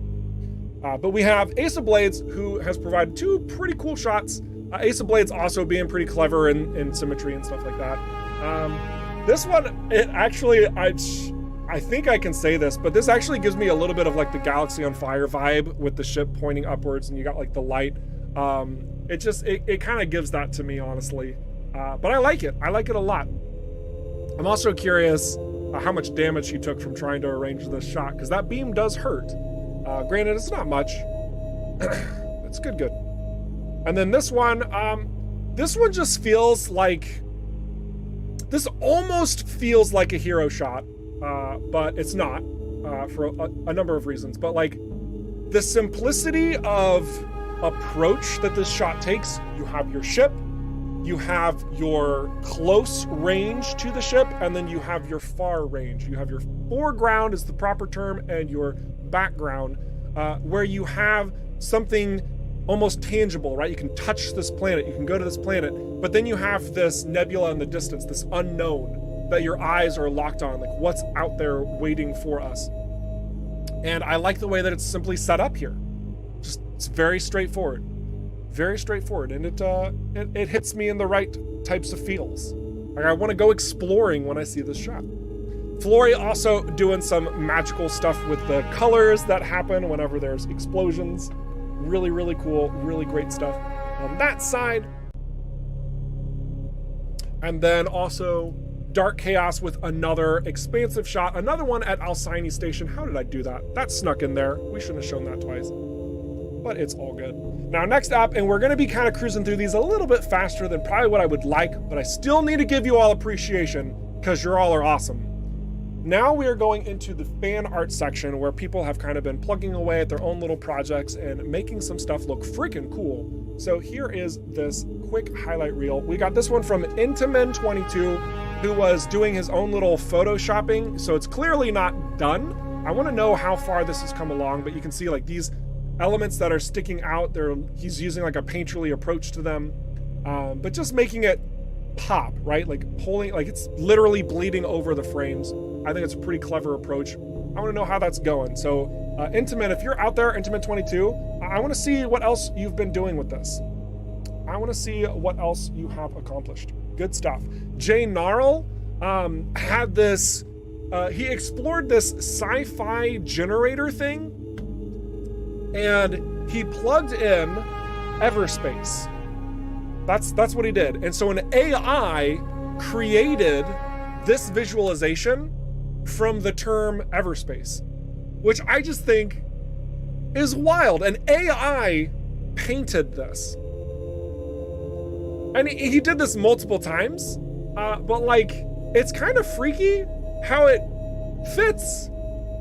But we have Ace of Blades, who has provided 2 pretty cool shots. Ace of Blades also being pretty clever in symmetry and stuff like that. This one, it actually, I think I can say this, but this actually gives me a little bit of like the Galaxy on Fire vibe with the ship pointing upwards and you got like the light. It kind of gives that to me, honestly. But I like it. I like it a lot. I'm also curious how much damage he took from trying to arrange this shot, because that beam does hurt. Granted, it's not much. It's good. And then this one just feels like, this almost feels like a hero shot, but it's not, for a number of reasons. But like, the simplicity of approach that this shot takes, you have your ship, you have your close range to the ship, and then you have your far range. You have your foreground is the proper term, and your background, where you have something almost tangible, right? You can touch this planet, you can go to this planet, but then you have this nebula in the distance, this unknown that your eyes are locked on, like what's out there waiting for us. And I like the way that it's simply set up here. Just, it's very straightforward. Very straightforward, and it hits me in the right types of feels. Like, I want to go exploring when I see this shot. Flory also doing some magical stuff with the colors that happen whenever there's explosions. Really, really cool, really great stuff on that side. And then also Dark Chaos with another expansive shot. Another one at Alcyone Station. How did I do that? That snuck in there. We shouldn't have shown that twice. But it's all good. Now, next up, and we're gonna be kind of cruising through these a little bit faster than probably what I would like, but I still need to give you all appreciation because you all are awesome. Now we are going into the fan art section where people have kind of been plugging away at their own little projects and making some stuff look freaking cool. So here is this quick highlight reel. We got this one from Intamin22, who was doing his own little photoshopping. So it's clearly not done. I wanna know how far this has come along, but you can see like these elements that are sticking out there. He's using like a painterly approach to them, but just making it pop, right? Like pulling, like it's literally bleeding over the frames. I think it's a pretty clever approach. I want to know how that's going. So Intamin, if you're out there, Intamin22, I want to see what else you've been doing with this. I want to see what else you have accomplished. Good stuff. Jay Gnarl had this, he explored this sci-fi generator thing, and he plugged in EVERSPACE. That's what he did. And so an AI created this visualization from the term EVERSPACE, which I just think is wild. An AI painted this. And he did this multiple times, but like, it's kind of freaky how it fits.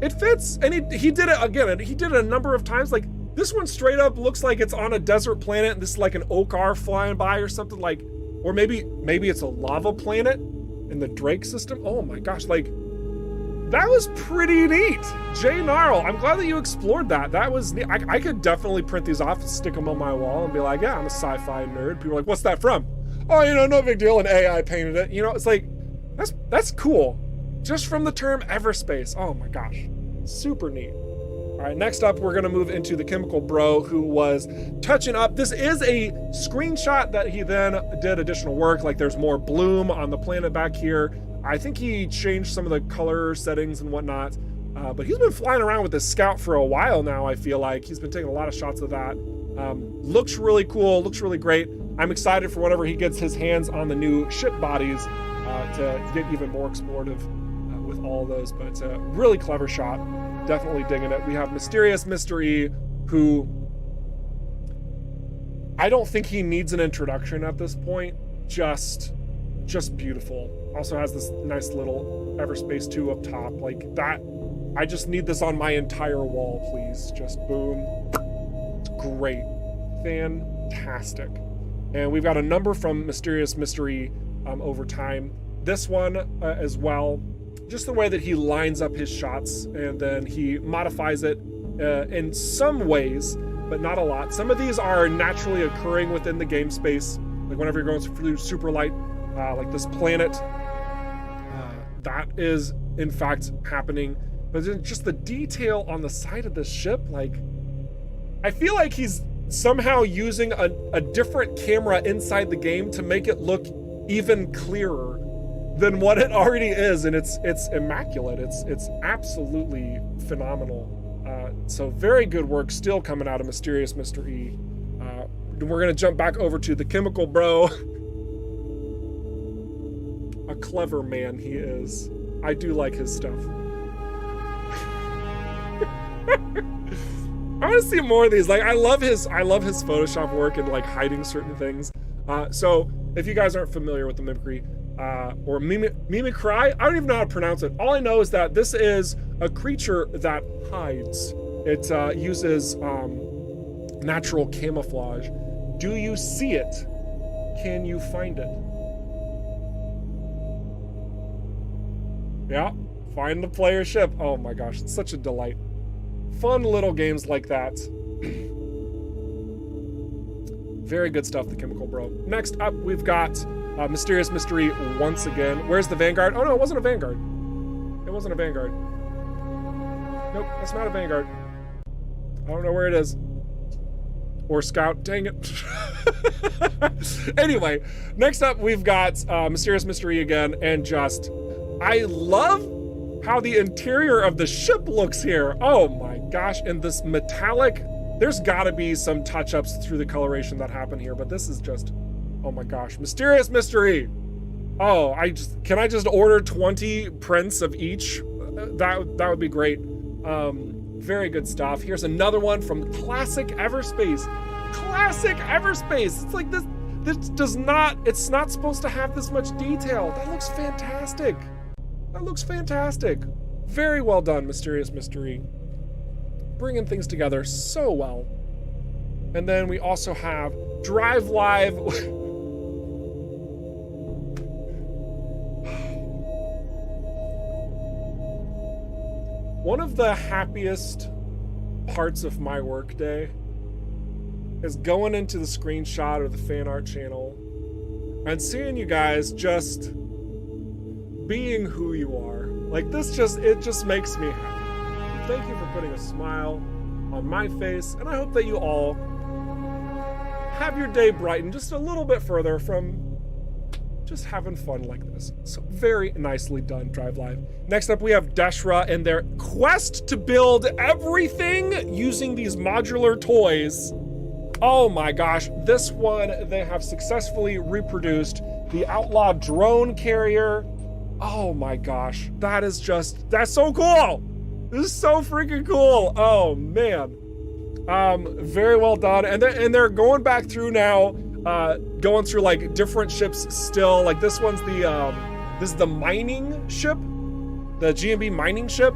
It fits, and he did it again, and he did it a number of times. Like, this one straight up looks like it's on a desert planet, and this is like an Okar flying by or something, like, or maybe it's a lava planet in the Drake system. Oh my gosh, like, that was pretty neat. Jay Gnarl, I'm glad that you explored that. That was neat. I could definitely print these off and stick them on my wall and be like, yeah, I'm a sci-fi nerd. People are like, what's that from? Oh, you know, no big deal, an AI painted it. You know, it's like, that's cool. Just from the term EVERSPACE. Oh my gosh, super neat. All right, next up, we're gonna move into the Chemical Bro, who was touching up. This is a screenshot that he then did additional work. Like, there's more bloom on the planet back here. I think he changed some of the color settings and whatnot. But he's been flying around with this scout for a while now, I feel like. He's been taking a lot of shots of that. Looks really cool, looks really great. I'm excited for whenever he gets his hands on the new ship bodies to get even more explorative with all those. But really clever shot, definitely digging it. We have Mysterious Mystery, who I don't think he needs an introduction at this point. Just beautiful. Also has this nice little EVERSPACE 2 up top. Like that, I just need this on my entire wall, please. Just boom. It's great. Fantastic. And we've got a number from Mysterious Mystery over time. This one as well. Just the way that he lines up his shots and then he modifies it in some ways, but not a lot. Some of these are naturally occurring within the game space. Like whenever you're going through super light, like this planet, that is in fact happening. But then just the detail on the side of this ship, like, I feel like he's somehow using a different camera inside the game to make it look even clearer than what it already is, and it's immaculate. It's absolutely phenomenal. So very good work still coming out of Mysterious Mystery. We're gonna jump back over to the Chemical Bro. A clever man he is. I do like his stuff. I want to see more of these. Like I love his Photoshop work and like hiding certain things. So if you guys aren't familiar with the mimicry, or mimicry, I don't even know how to pronounce it. All I know is that this is a creature that hides. It uses natural camouflage. Do you see it? Can you find it? Yeah, find the player ship. Oh my gosh, it's such a delight. Fun little games like that. Very good stuff, the Chemical Bro. Next up, we've got Mysterious Mystery once again. Where's the Vanguard? Oh no, it wasn't a Vanguard. It wasn't a Vanguard. Nope, that's not a Vanguard. I don't know where it is. Or Scout, dang it. Anyway, next up we've got Mysterious Mystery again, and just, I love how the interior of the ship looks here. Oh my gosh, and this metallic, there's gotta be some touch-ups through the coloration that happen here, but this is just, oh my gosh. Mysterious Mystery. Oh, can I just order 20 prints of each? That would be great. Very good stuff. Here's another one from Classic EVERSPACE. Classic EVERSPACE. It's like this does not, it's not supposed to have this much detail. That looks fantastic. That looks fantastic. Very well done, Mysterious Mystery. Bringing things together so well. And then we also have Drive Live. One of the happiest parts of my workday is going into the screenshot or the fan art channel and seeing you guys just being who you are. Like this it just makes me happy. Thank you for putting a smile on my face, and I hope that you all have your day brighten just a little bit further from just having fun like this. So very nicely done, Drive Live. Next up we have Deshra and their quest to build everything using these modular toys. Oh my gosh, this one they have successfully reproduced the Outlaw drone carrier. Oh my gosh, that's so cool. This is so freaking cool. Oh man. Very well done. And they're going back through now, going through like different ships still. Like this one's this is the mining ship, the G&B mining ship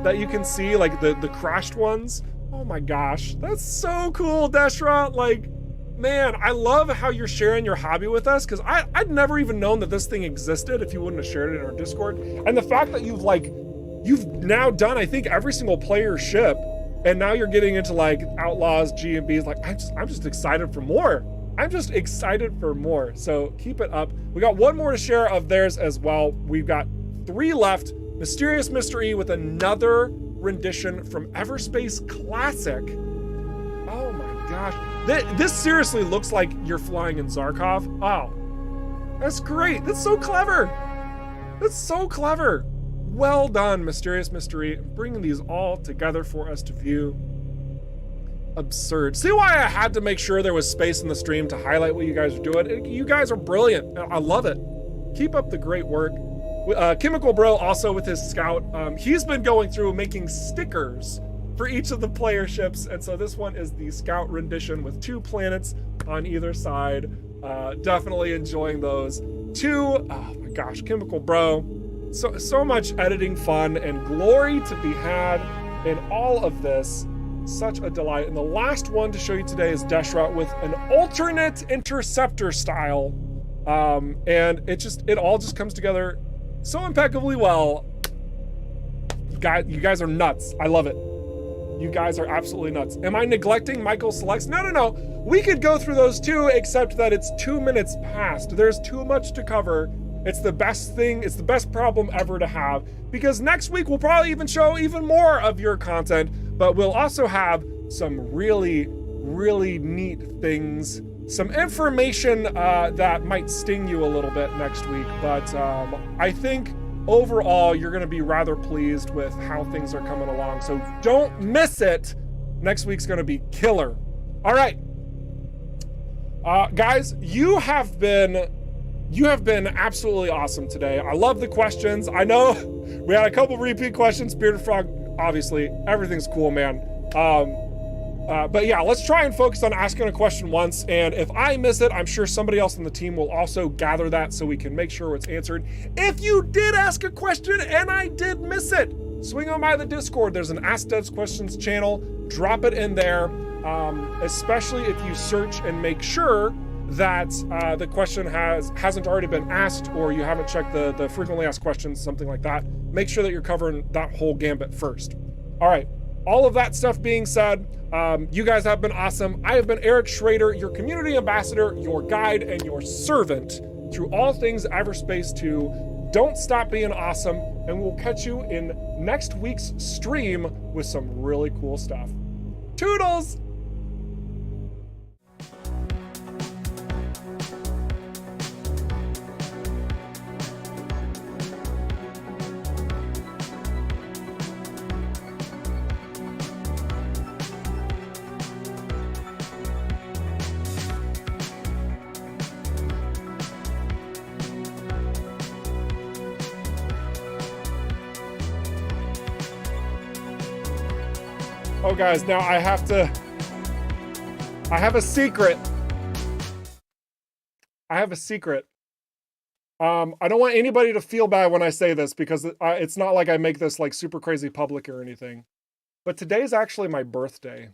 that you can see, like the crashed ones. Oh my gosh, that's so cool, Deshra. Like, man, I love how you're sharing your hobby with us, because I'd never even known that this thing existed if you wouldn't have shared it in our Discord. And the fact that you've now done, I think, every single player ship, and now you're getting into like Outlaws, G&Bs, like I'm just excited for more. I'm just excited for more. So keep it up. We got one more to share of theirs as well. We've got 3 left. Mysterious Mystery with another rendition from EVERSPACE Classic. Oh my gosh. This seriously looks like you're flying in Zarkov. Oh, that's great. That's so clever. That's so clever. Well done, Mysterious Mystery, bringing these all together for us to view. Absurd. See why I had to make sure there was space in the stream to highlight what you guys are doing? You guys are brilliant. I love it. Keep up the great work. Chemical Bro also with his scout, he's been going through making stickers for each of the player ships, and so this one is the scout rendition with 2 planets on either side. Definitely enjoying those. Oh my gosh, Chemical Bro. So much editing fun and glory to be had in all of this. Such a delight. And the last one to show you today is Deshra with an alternate interceptor style. And it all just comes together so impeccably well. You guys are nuts. I love it. You guys are absolutely nuts. Am I neglecting Michael Selects? No. We could go through those too, except that it's 2 minutes past. There's too much to cover. It's the best thing. It's the best problem ever to have, because next week we'll probably even show even more of your content, but we'll also have some really, really neat things, some information that might sting you a little bit next week. But I think overall, you're gonna be rather pleased with how things are coming along. So don't miss it. Next week's gonna be killer. All right. Guys, you have been absolutely awesome today. I love the questions. I know we had a couple repeat questions. Bearded Frog, obviously, everything's cool, man. But yeah, let's try and focus on asking a question once. And if I miss it, I'm sure somebody else on the team will also gather that so we can make sure it's answered. If you did ask a question and I did miss it, swing on by the Discord. There's an Ask Devs Questions channel. Drop it in there, especially if you search and make sure that the question hasn't already been asked, or you haven't checked the frequently asked questions, something like that. Make sure that you're covering that whole gambit first. All right, all of that stuff being said, you guys have been awesome. I have been Eric Schrader, your community ambassador, your guide, and your servant through all things Everspace 2. Don't stop being awesome, and we'll catch you in next week's stream with some really cool stuff. Toodles! Oh guys, now I have a secret. I don't want anybody to feel bad when I say this, because it's not like I make this like super crazy public or anything. But today's actually my birthday.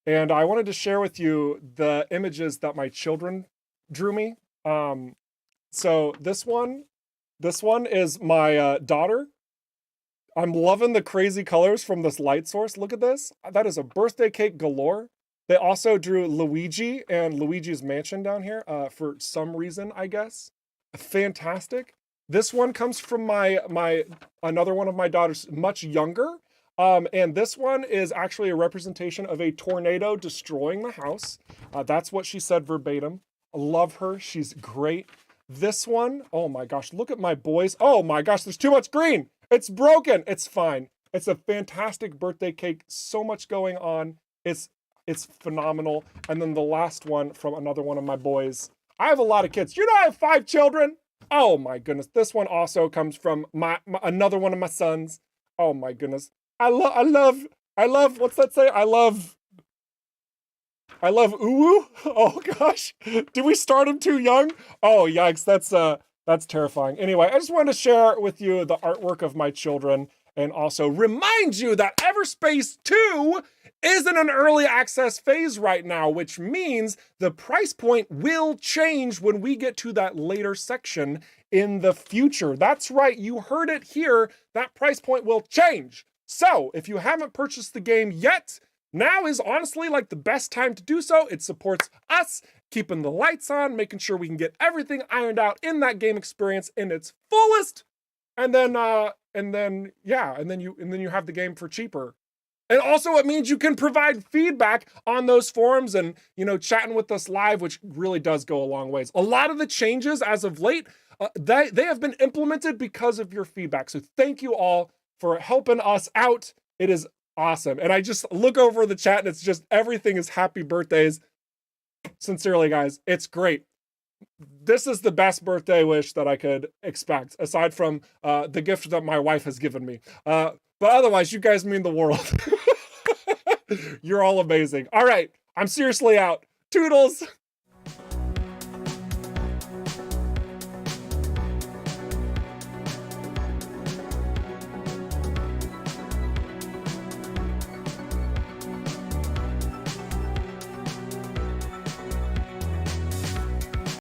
And I wanted to share with you the images that my children drew me. So this one is my daughter. I'm loving the crazy colors from this light source. Look at this. That is a birthday cake galore. They also drew Luigi and Luigi's Mansion down here for some reason, I guess. Fantastic. This one comes from another one of my daughters, much younger. And this one is actually a representation of a tornado destroying the house. That's what she said verbatim. I love her. She's great. This one, oh my gosh, look at my boys. Oh my gosh, there's too much green. It's broken. It's fine. It's a fantastic birthday cake. So much going on. It's phenomenal. And then the last one from another one of my boys. I have a lot of kids. You know, I have 5 children. Oh my goodness. This one also comes from another one of my sons. Oh my goodness. I love, what's that say? I love Uwu. Oh gosh. Did we start him too young? Oh yikes. That's terrifying. Anyway, I just wanted to share with you the artwork of my children, and also remind you that Everspace 2 is in an early access phase right now, which means the price point will change when we get to that later section in the future. That's right, you heard it here. That price point will change. So if you haven't purchased the game yet, now is honestly like the best time to do so. It supports us keeping the lights on, making sure we can get everything ironed out in that game experience in its fullest. And then you have the game for cheaper. And also it means you can provide feedback on those forums and, chatting with us live, which really does go a long ways. A lot of the changes as of late, they have been implemented because of your feedback. So thank you all for helping us out. It is awesome. And I just look over the chat and it's just everything is happy birthdays. Sincerely, guys, it's great. This is the best birthday wish that I could expect, aside from the gift that my wife has given me. But otherwise, you guys mean the world. You're all amazing. All right, I'm seriously out. Toodles.